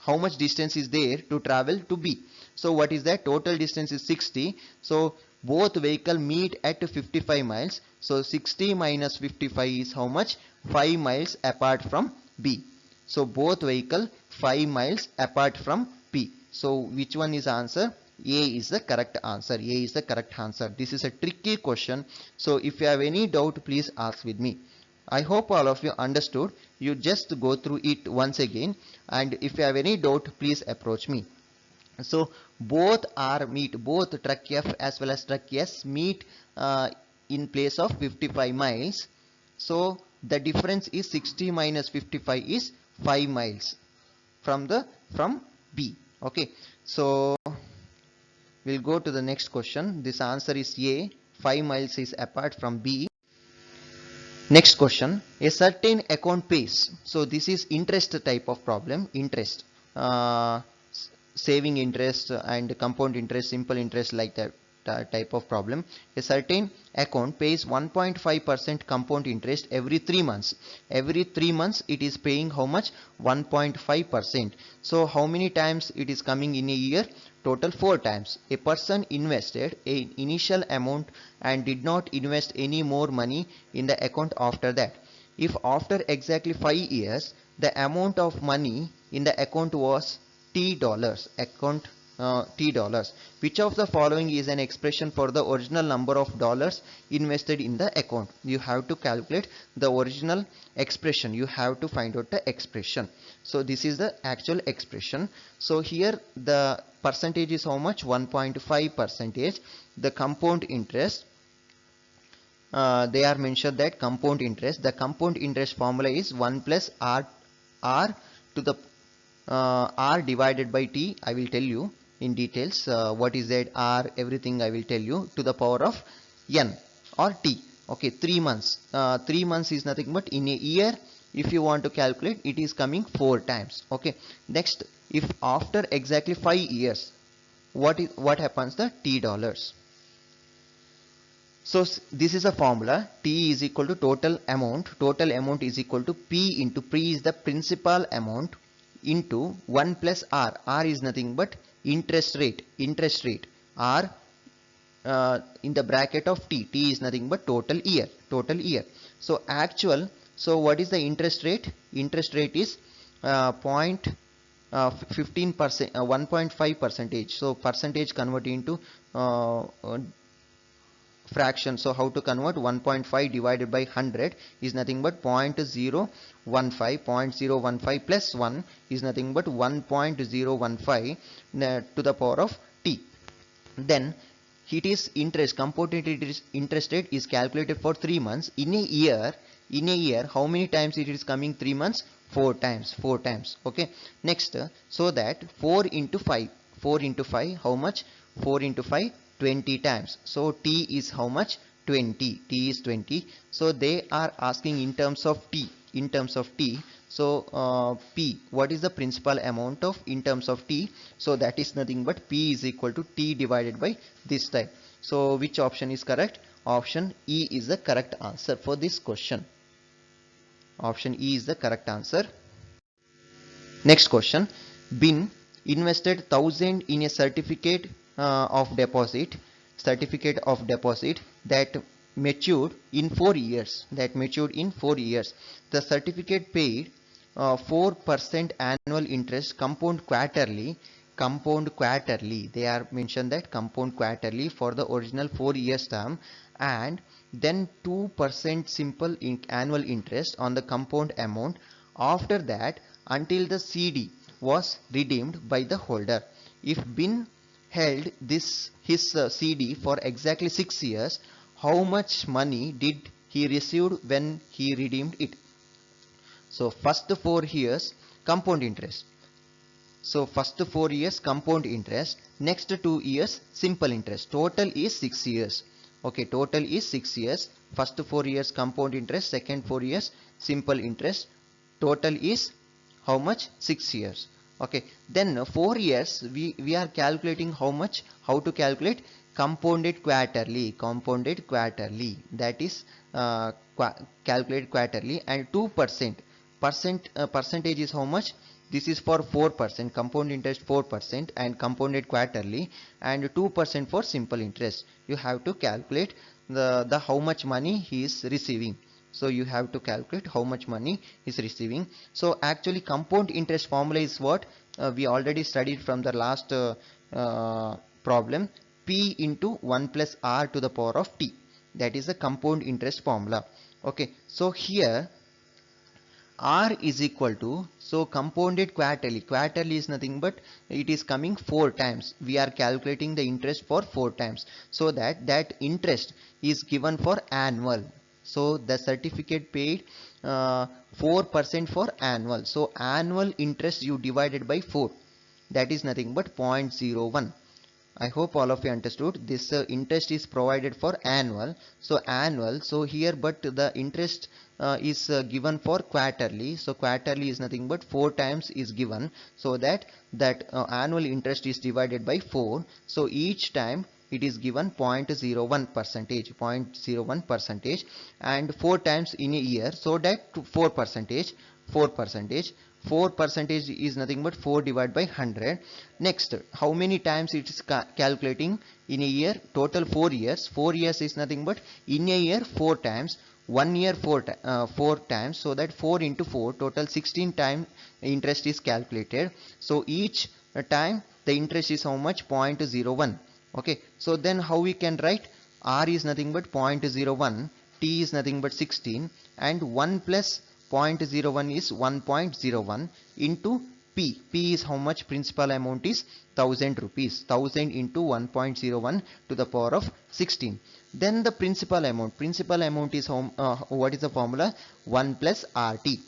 How much distance is there to travel to B? So what is that? Total distance is 60. So both vehicle meet at 55 miles. So 60 minus 55 is how much? 5 miles apart from B. So both vehicle 5 miles apart from P. So which one is answer? A is the correct answer. A is the correct answer. This is a tricky question. So if you have any doubt, please ask with me. I hope all of you understood. You just go through it once again, and if you have any doubt, please approach me. So both are meet, both truck F as well as truck S meet in place of 55 miles. So the difference is 60 minus 55 is 5 miles from B. Okay, so we'll go to the next question. This answer is A. 5 miles is apart from B. Next question, a certain account pays. So this is interest type of problem. Interest, saving interest and compound interest, simple interest, like that type of problem. A certain account pays 1.5% compound interest every 3 months. Every 3 months it is paying how much? 1.5%. So how many times it is coming in a year? Total 4 times. A person invested an initial amount and did not invest any more money in the account after that. if after exactly 5 years the amount of money in the account was $t, $t, which of the following is an expression for the original number of dollars invested in the account? You have to calculate the original expression. You have to find out the expression. So this is the actual expression. So here the percentage is how much? 1.5 percentage. The compound interest, they are mentioned that compound interest, the compound interest formula is 1 plus r to the r divided by t. I will tell you in details what is that r, everything I will tell you, to the power of n or t. Okay, 3 months. 3 months is nothing but in a year. If you want to calculate, it is coming 4 times. Okay, next, if after exactly 5 years, what happens? The $t. So this is a formula. T is equal to total amount. Total amount is equal to P into P is the principal amount into 1 plus R. R is nothing but interest rate. Interest rate. R in the bracket of T. T is nothing but total year. Total year. So actual. So what is the interest rate? Interest rate is 15%, 1.5 percentage. So percentage convert into fraction. So how to convert? 1.5 divided by 100 is nothing but 0.015. 0.015 plus 1 is nothing but 1.015 to the power of t. Then it is interest, compounded interest rate is calculated for 3 months. In a year, how many times it is coming? 3 months? 4 times. 4 times. Okay, next, so that 4 into 5, 4 into 5, how much? 4 into 5, 20 times. So t is how much? 20. T is 20. So they are asking in terms of t. In terms of t. So p, what is the principal amount of in terms of t? So that is nothing but p is equal to t divided by this time. So which option is correct? Option E is the correct answer for this question. Option E is the correct answer. Next question. Bin invested 1000 in a certificate of deposit that matured in 4 years. The certificate paid 4% annual interest, compound quarterly. They are mentioned that compound quarterly for the original 4 years term, and then 2% simple annual interest on the compound amount after that until the CD was redeemed by the holder. If Bin held his CD for exactly 6 years, how much money did he receive when he redeemed it? So first 4 years compound interest. So first 4 years compound interest, next 2 years simple interest. Total is 6 years. Okay, total is 6 years. First 4 years compound interest, second 4 years simple interest. Total is how much? 6 years. Okay, then 4 years we are calculating how much? How to calculate? Compounded quarterly. That is calculate quarterly, and 2% percentage is how much? This is for 4%, compound interest 4% and compounded quarterly, and 2% for simple interest. You have to calculate the how much money he is receiving. So you have to calculate how much money is receiving. So actually compound interest formula is what we already studied from the last problem. P into 1 plus R to the power of T. That is the compound interest formula. Okay, so here R is equal to, so compounded quarterly. Quarterly is nothing but it is coming 4 times. We are calculating the interest for 4 times. So that interest is given for annual. So the certificate paid 4% for annual. So annual interest you divided by 4. That is nothing but 0.01. I hope all of you understood. This interest is provided for annual. So annual. So here, but the interest is given for quarterly. So quarterly is nothing but 4 times is given. So that annual interest is divided by 4. So each time it is given 0.01 percentage, and 4 times in a year. So that 4 percentage. 4 percentage is nothing but 4 divided by 100. Next, how many times it is calculating in a year? Total 4 years. 4 years is nothing but in a year 4 times. 1 year 4 times, so that 4 into 4 total 16 times interest is calculated. So each time the interest is how much? 0.01. Okay, so then how we can write? R is nothing but 0.01, T is nothing but 16, and 1 plus 0.01 is 1.01 into P. P is how much? Principal amount is 1000 rupees. 1000 into 1.01 to the power of 16. Then the principal amount is what is the formula? 1 plus RT.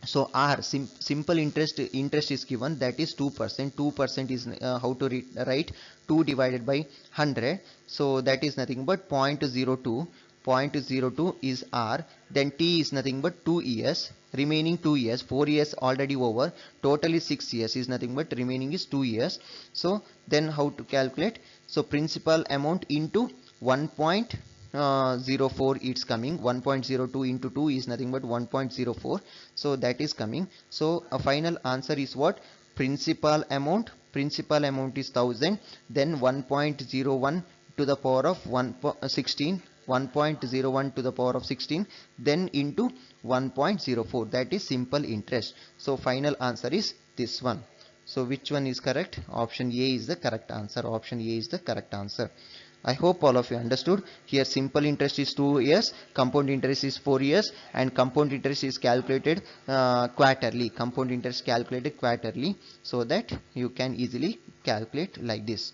So R, simple interest is given, that is 2%. 2% is how to write? 2 divided by 100. So that is nothing but 0.02. 0.02 is R. Then T is nothing but 2 years. Remaining 2 years. 4 years already over. Totally 6 years is nothing but remaining is 2 years. So then how to calculate? So principal amount into 1.04 it's coming. 1.02 into 2 is nothing but 1.04. So that is coming. So a final answer is what? Principal amount is 1000, then 1.01 to the power of 16, 1.01 to the power of 16, then into 1.04, that is simple interest. So final answer is this one. So which one is correct? Option A is the correct answer. Option A is the correct answer. I hope all of you understood. Here simple interest is 2 years, compound interest is 4 years, and compound interest is calculated quarterly. Compound interest calculated quarterly, so that you can easily calculate like this.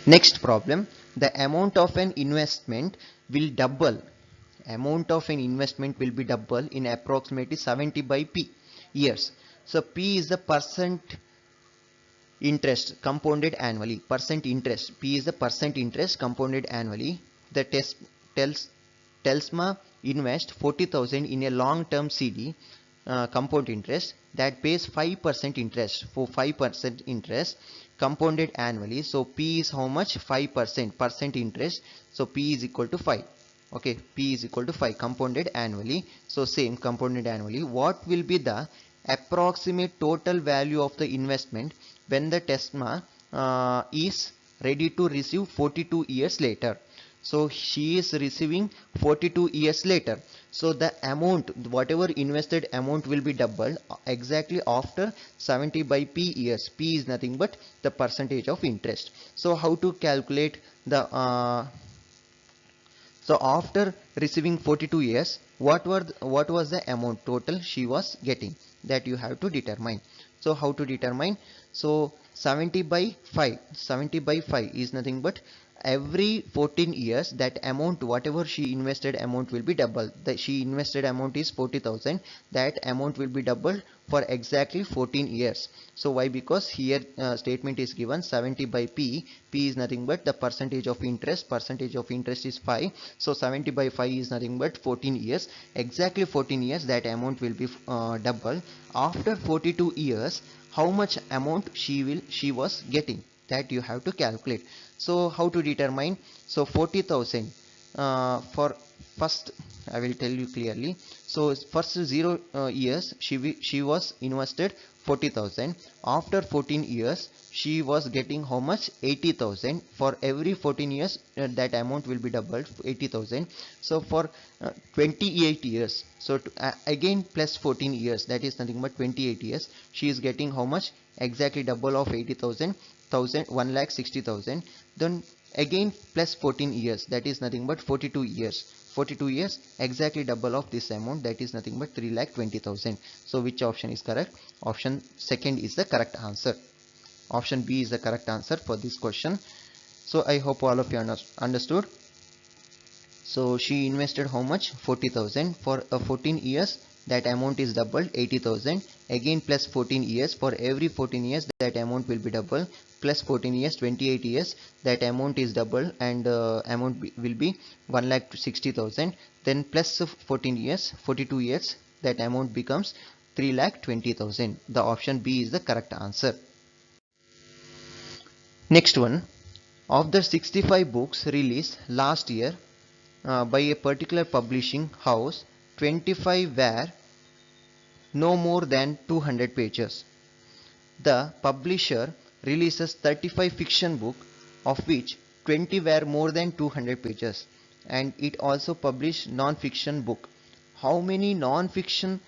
Next problem, the amount of an investment will double. Amount of an investment will be double in approximately 70 by P years. So P is the percent interest compounded annually. Percent interest, P is the percent interest compounded annually. The test Telsma invest 40,000 in a long term CD compound interest that pays 5% interest. For 5% interest compounded annually, so P is how much? 5% percent interest. So P is equal to 5. Okay, P is equal to 5 compounded annually. So same compounded annually. What will be the approximate total value of the investment when the Telsma is ready to receive 42 years later? So she is receiving 42 years later. So the amount, whatever invested amount, will be doubled exactly after 70 by P years. P is nothing but the percentage of interest. So how to calculate the so after receiving 42 years, what was the amount total she was getting? That you have to determine. So how to determine? So 70 by 5. 70 by 5 is nothing but every 14 years that amount, whatever she invested amount, will be double. That she invested amount is 40,000. That amount will be doubled for exactly 14 years. So why? Because here statement is given 70 by P. P is nothing but the percentage of interest. Percentage of interest is 5. So 70 by 5 is nothing but 14 years. Exactly 14 years that amount will be double. After 42 years, how much amount she was getting? That you have to calculate. So how to determine? So 40,000 for first, I will tell you clearly. So first 0 years she was invested 40,000. After 14 years she was getting how much? 80,000. For every 14 years that amount will be doubled, 80,000. So for 28 years, so again plus 14 years, that is nothing but 28 years, she is getting how much? Exactly double of 80,000, 1,60,000. Then again plus 14 years, that is nothing but 42 years. 42 years, exactly double of this amount, that is nothing but 3,20,000. So which option is correct? Option second is the correct answer. Option B is the correct answer for this question. So I hope all of you understood. So she invested how much? 40,000. For 14 years that amount is doubled, 80,000. Again plus 14 years, for every 14 years that amount will be double. Plus 14 years, 28 years, that amount is double, and amount will be 1,60,000. Then plus 14 years, 42 years, that amount becomes 3,20,000. The option B is the correct answer. Next one, of the 65 books released last year by a particular publishing house, 25 were no more than 200 pages. The publisher releases 35 fiction books, of which 20 were more than 200 pages. and it also published non-fiction book. How many non-fiction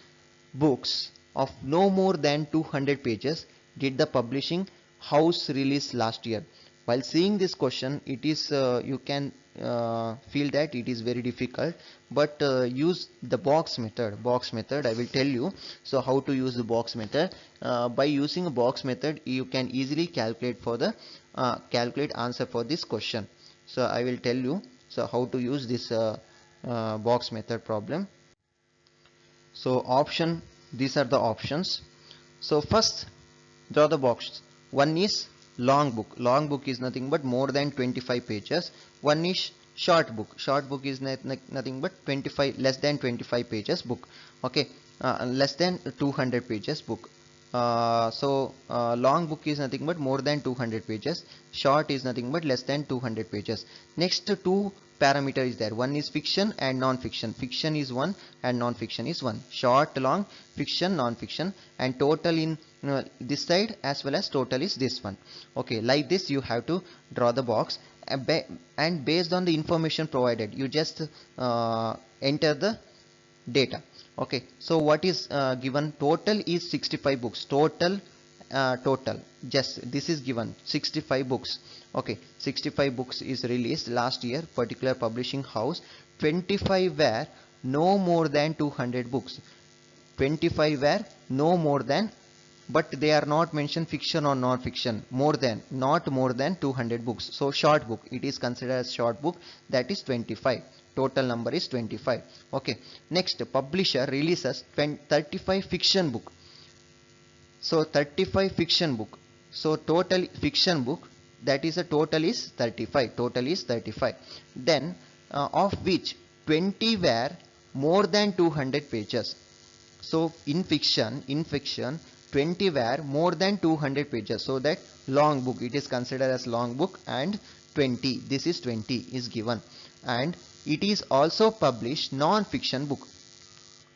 books of no more than 200 pages did the publishing house release last year? While seeing this question, it is you can feel that it is very difficult, but use the box method. Box method, I will tell you. So how to use the box method? By using a box method, you can easily calculate for the calculate answer for this question. So I will tell you so how to use this box method problem. So option, these are the options. So first draw the box. One is long book. Long book is nothing but more than 25 pages. One is short book. Short book is nothing but 25 less than 25 pages book. Okay, less than 200 pages book. Long book is nothing but more than 200 pages. Short is nothing but less than 200 pages. Next two parameter is there. One is fiction and non-fiction. Fiction is one and non-fiction is one. Short, long, fiction, non-fiction, and total in this side as well as total is this one. Okay, like this you have to draw the box, and based on the information provided you just enter the data. Okay, so what is given? Total is 65 books. Total just this is given 65 books. Okay, 65 books is released last year, particular publishing house. 25 were no more than 200 books. 25 were no more than, but they are not mentioned fiction or non-fiction. More than, not more than 200 books. So short book, it is considered as short book, that is 25. Total number is 25. Okay, next publisher releases 35 fiction book. So 35 fiction book. So total fiction book, that is a total is 35. Total is 35. Then of which 20 were more than 200 pages. So in fiction 20 were more than 200 pages. So that long book, it is considered as long book, and 20, this is 20 is given. And it is also published non-fiction book.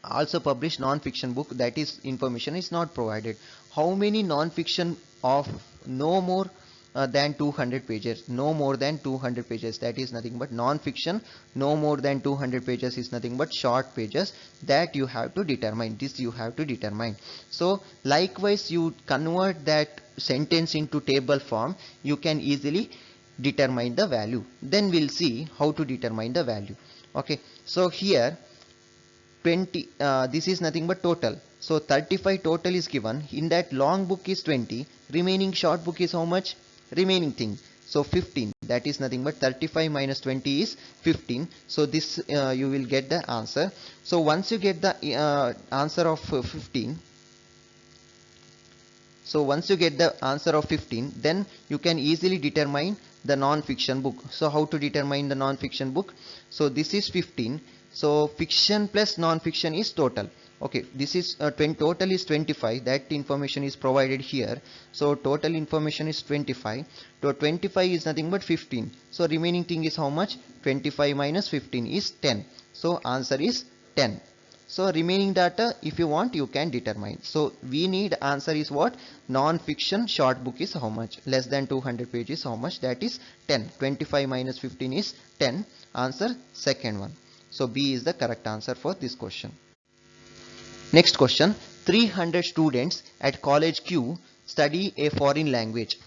Also published non-fiction book, that is information is not provided. How many non-fiction of no more than 200 pages? No more than 200 pages, that is nothing but non-fiction. No more than 200 pages is nothing but short pages, that you have to determine. This you have to determine. So likewise you convert that sentence into table form, you can easily determine the value. Then we'll see how to determine the value. Okay, so here 20 this is nothing but total. So 35 total is given. In that long book is 20, remaining short book is how much? Remaining thing, so 15, that is nothing but 35 minus 20 is 15. So this you will get the answer. So once you get the answer of 15, so once you get the answer of 15, then you can easily determine the non-fiction book. So how to determine the non-fiction book? So this is 15. So fiction plus non-fiction is total. Okay, this is total is 25. That information is provided here. So total information is 25. So 25 is nothing but 15. So remaining thing is how much? 25 minus 15 is 10. So answer is 10. So remaining data, if you want, you can determine. So we need answer is what? Non-fiction short book is how much? Less than 200 pages how much? That is 10. 25 minus 15 is 10. Answer second one. So B is the correct answer for this question. Next question. 300 students at college Q study a foreign language.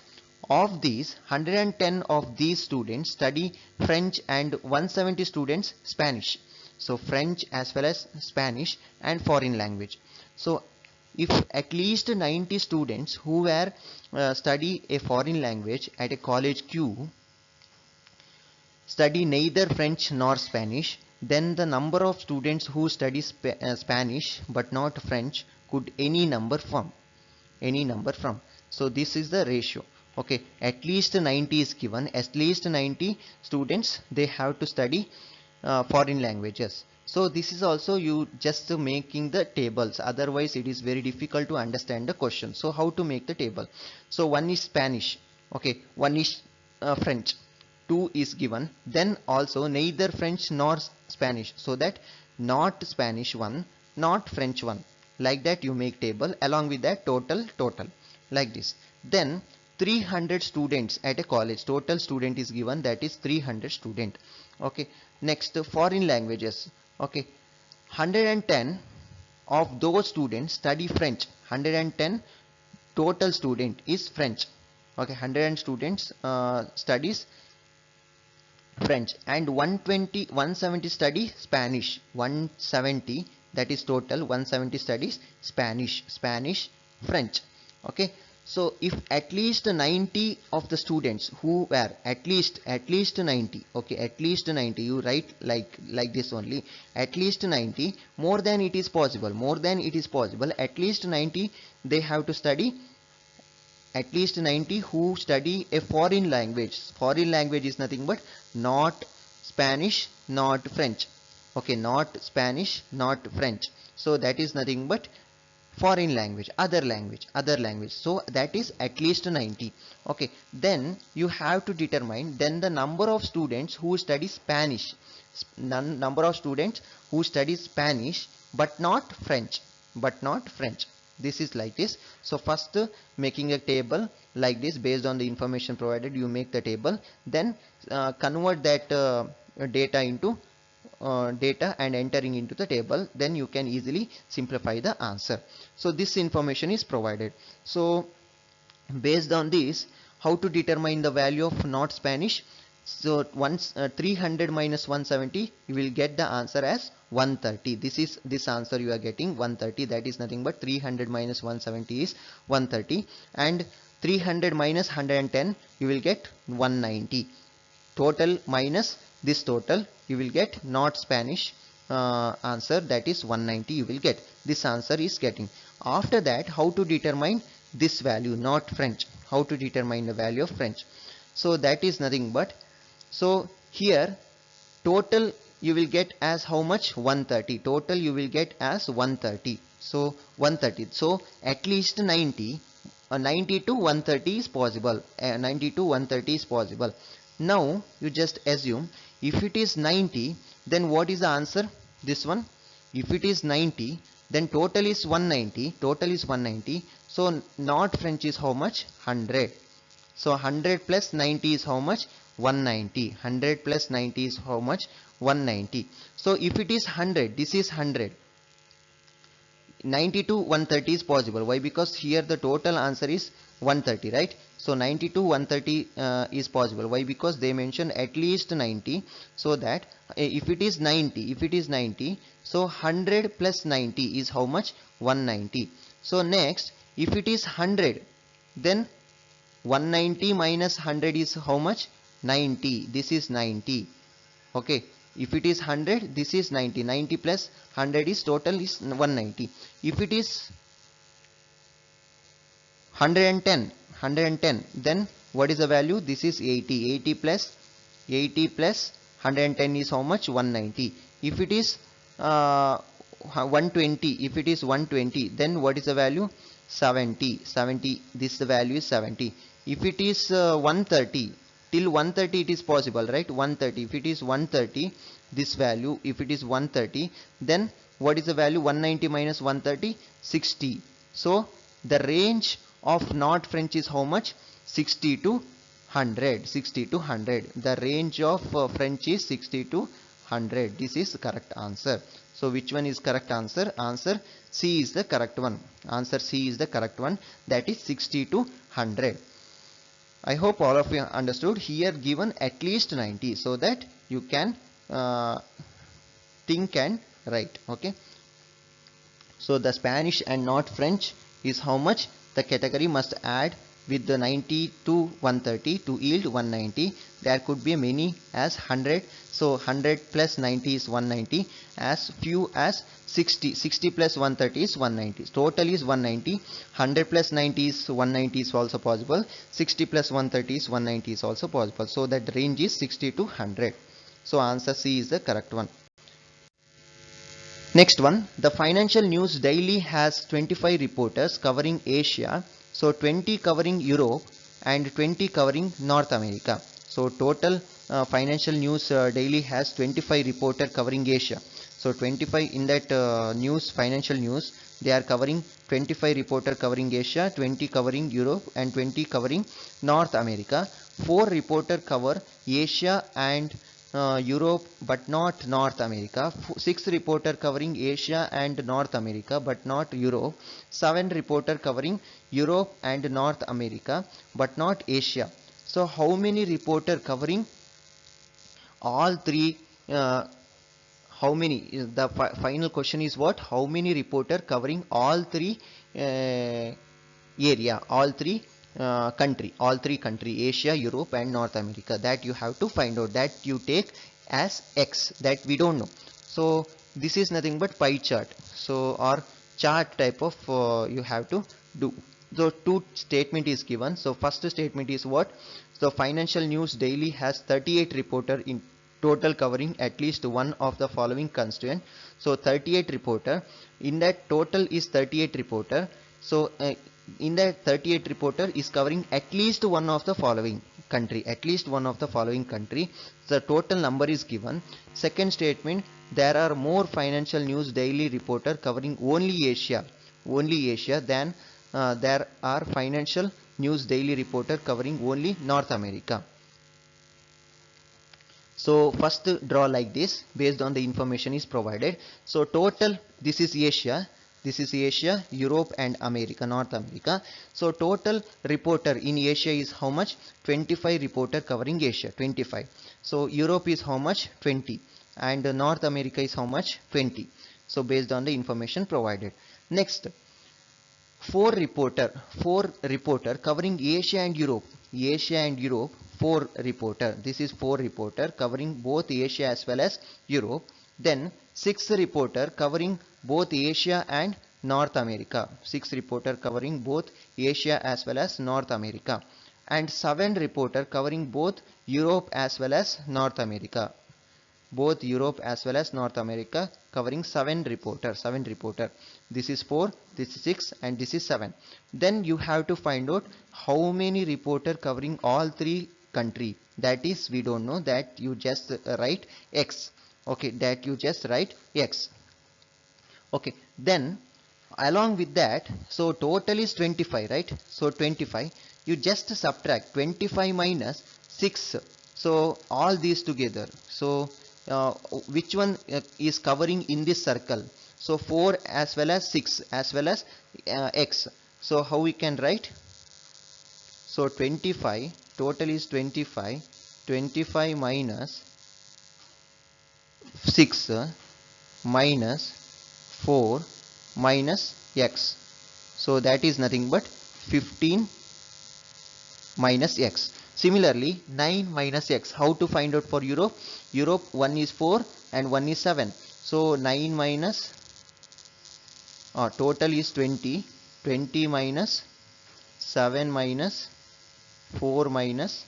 Of these, 110 of these students study French and 170 students Spanish. So French as well as Spanish and foreign language. So if at least 90 students who were study a foreign language at a college Q study neither French nor Spanish, then the number of students who study Spanish but not French could any number from. So this is the ratio. Okay, at least 90 is given. At least 90 students, they have to study foreign languages. So this is also you just making the tables, otherwise it is very difficult to understand the question. So how to make the table? So one is Spanish, okay, one is French, 2 is given, then also neither French nor Spanish, so that not Spanish 1, not French 1, like that you make table, along with that total like this. Then 300 students at a college. Total student is given, that is 300 student. Okay, next foreign languages. Okay, 110 of those students study French. 110 total student is French. Okay, 100 students studies French, and 170 study Spanish. 170, that is total 170 studies Spanish, French. Okay, so if at least 90 of the students who were at least 90, okay, at least 90, you write like this only, at least 90, more than it is possible, at least 90 they have to study, at least 90 who study a foreign language. Foreign language is nothing but not Spanish, not French. Okay, not Spanish, not French. So that is nothing but foreign language, other language. So that is at least 90. Okay, then you have to determine then the number of students who study Spanish. Number of students who study Spanish but not French. This is like this. So first making a table like this based on the information provided, you make the table, then convert that data into data and entering into the table, then you can easily simplify the answer. So this information is provided. So based on this, how to determine the value of not Spanish? So once 300 minus 170, you will get the answer as 130. This answer you are getting 130. That is nothing but 300 minus 170 is 130, and 300 minus 110 you will get 190. Total minus this total, you will get not Spanish answer, that is 190 you will get. This answer is getting. After that, how to determine this value, not French? How to determine the value of French? So that is nothing but, so here total you will get as how much? 130. Total you will get as 130. So 130. So at least 90. 90 to 130 is possible. 90 to 130 is possible. Now you just assume if it is 90, then what is the answer? This one. If it is 90, then total is 190. Total is 190. So not French is how much? 100. So 100 plus 90 is how much? 190. 100 plus 90 is how much? 190. So if it is 100, this is 100. 90 to 130 is possible. Why? Because here the total answer is 130, right? So 90 to 130 is possible. Why? Because they mentioned at least 90. So that if it is 90, so 100 plus 90 is how much? 190. So next, if it is 100, then 190 minus 100 is how much? 90. This is 90. Okay. If it is 100, this is 90. 90 plus 100 is total is 190. If it is 110, then what is the value? This is 80. 80 plus 110 is how much? 190. If it is 120, then what is the value? 70. This the value is 70. If it is 130, till 130 it is possible, right? 130. If it is 130, this value, if it is 130, then what is the value? 190 minus 130, 60. So the range of not French is how much? 60 to 100. The range of French is 60 to 100. This is the correct answer. So which one is correct answer? Answer C is the correct one. That is 60 to 100. I hope all of you understood. Here given at least 90, so that you can think and write. Okay. So the Spanish and not French is how much? The category must add with the 90 to 130 to yield 190. There could be many as 100. So 100 plus 90 is 190. As few as 60. 60 plus 130 is 190. Total is 190. 100 plus 90 is 190 is also possible. 60 plus 130 is 190 is also possible. So that range is 60 to 100. So answer C is the correct one. Next one, the Financial News Daily has 25 reporters covering Asia, so 20 covering Europe and 20 covering North America. So total Financial News Daily has 25 reporters covering Asia. So 25 in that news, Financial News, They are covering 25 reporter covering Asia, 20 covering Europe, and 20 covering North America. 4 reporter cover Asia and Europe but not North America. 6 reporter covering Asia and North America but not Europe. 7 reporter covering Europe and North America but not Asia. So how many reporter covering all three? How many? The final question is what? How many reporter covering all three area, all three all three country, Asia, Europe, and North America? That you have to find out. That you take as X. That we don't know. So this is nothing but pie chart. So or chart type of you have to do. So two statement is given. So first statement is what? So Financial News Daily has 38 reporter in total covering at least one of the following constituent. So 38 reporter, in that total is 38 reporter. So in that 38 reporter is covering at least one of the following country, at least one of the following country. The total number is given. Second statement, there are more Financial News Daily reporter covering only Asia than there are Financial News Daily reporter covering only North America. So first draw like this based on the information is provided. So total, this is Asia, Europe and America, North America. So total reporter in Asia is how much? 25 reporter covering Asia, 25. So Europe is how much? 20. And North America is how much? 20. So based on the information provided. Next, four reporter covering Asia and Europe, 4 reporter, this is 4 reporter covering both Asia as well as Europe. Then 6 reporter covering both Asia and North America, 6 reporter covering both Asia as well as North America. And 7 reporter covering both Europe as well as North America, both Europe as well as North America, covering 7 reporter. This is 4, this is 6, and this is 7. Then you have to find out how many reporter covering all three country. That is, we don't know. That you just write X. Okay, that you just write X. Okay, then along with that, so total is 25, right? So 25, you just subtract 25 minus 6. So all these together. So which one is covering in this circle? So 4 as well as 6 as well as X. So how we can write? So 25, total is 25. 25 minus 6 minus 4 minus X. So that is nothing but 15 minus X. Similarly, 9 minus X. How to find out for Europe? Europe, 1 is 4 and 1 is 7. So 9 minus, total is 20. 20 minus 7 minus 4 minus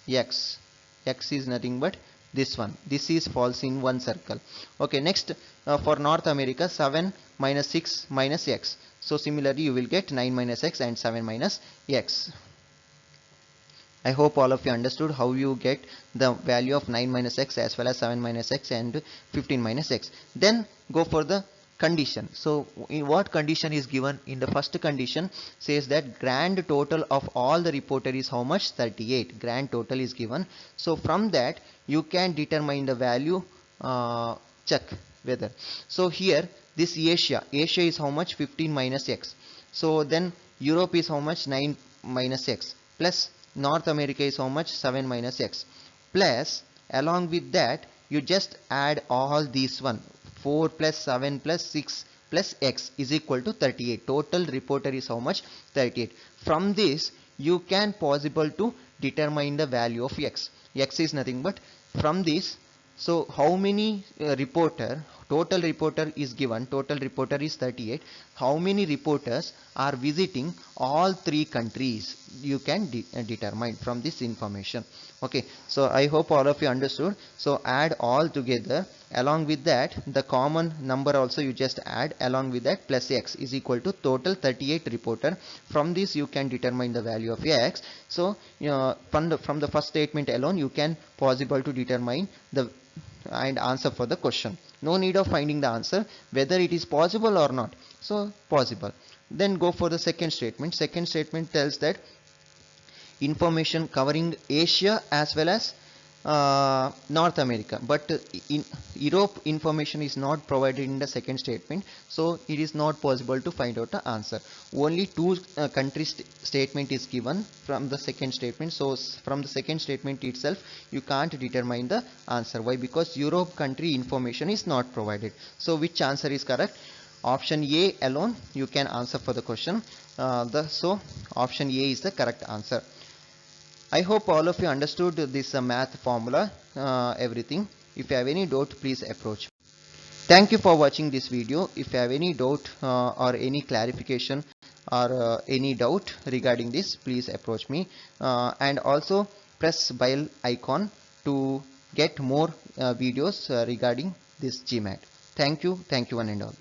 X. X is nothing but this one. This is falls in one circle. Okay, next for North America, 7 minus 6 minus X. So similarly, you will get 9 minus X and 7 minus X. I hope all of you understood how you get the value of 9 minus X as well as 7 minus X and 15 minus X. Then go for the condition. So in what condition is given? In the first condition says that grand total of all the reporter is how much? 38. Grand total is given. So from that you can determine the value, check whether. So here this Asia is how much? 15 minus X. So then Europe is how much? 9 minus X, plus North America is how much? 7 minus X, plus along with that you just add all these one. 4 plus 7 plus 6 plus X is equal to 38. Total reporter is how much? 38. From this you can possible to determine the value of X. X is nothing but from this. So how many reporter, total reporter is given, total reporter is 38. How many reporters are visiting all three countries? You can determine from this information. Okay, so I hope all of you understood. So add all together. Along with that, the common number also you just add. Along with that, plus X is equal to total 38 reporter. From this you can determine the value of X. So from the first statement alone you can possible to determine the and answer for the question. No need of finding the answer whether it is possible or not. So possible. Then go for the second statement. Second statement tells that information covering Asia as well as North America, but in Europe information is not provided in the second statement, so it is not possible to find out the answer. Only two countries statement is given from the second statement, so from the second statement itself you can't determine the answer. Why? Because Europe country information is not provided. So which answer is correct? Option A alone you can answer for the question. So option A is the correct answer. I hope all of you understood this math formula, everything. If you have any doubt, please approach. Thank you for watching this video. If you have any doubt or any clarification or any doubt regarding this, please approach me. And also press bell icon to get more videos regarding this GMAT. Thank you one and all.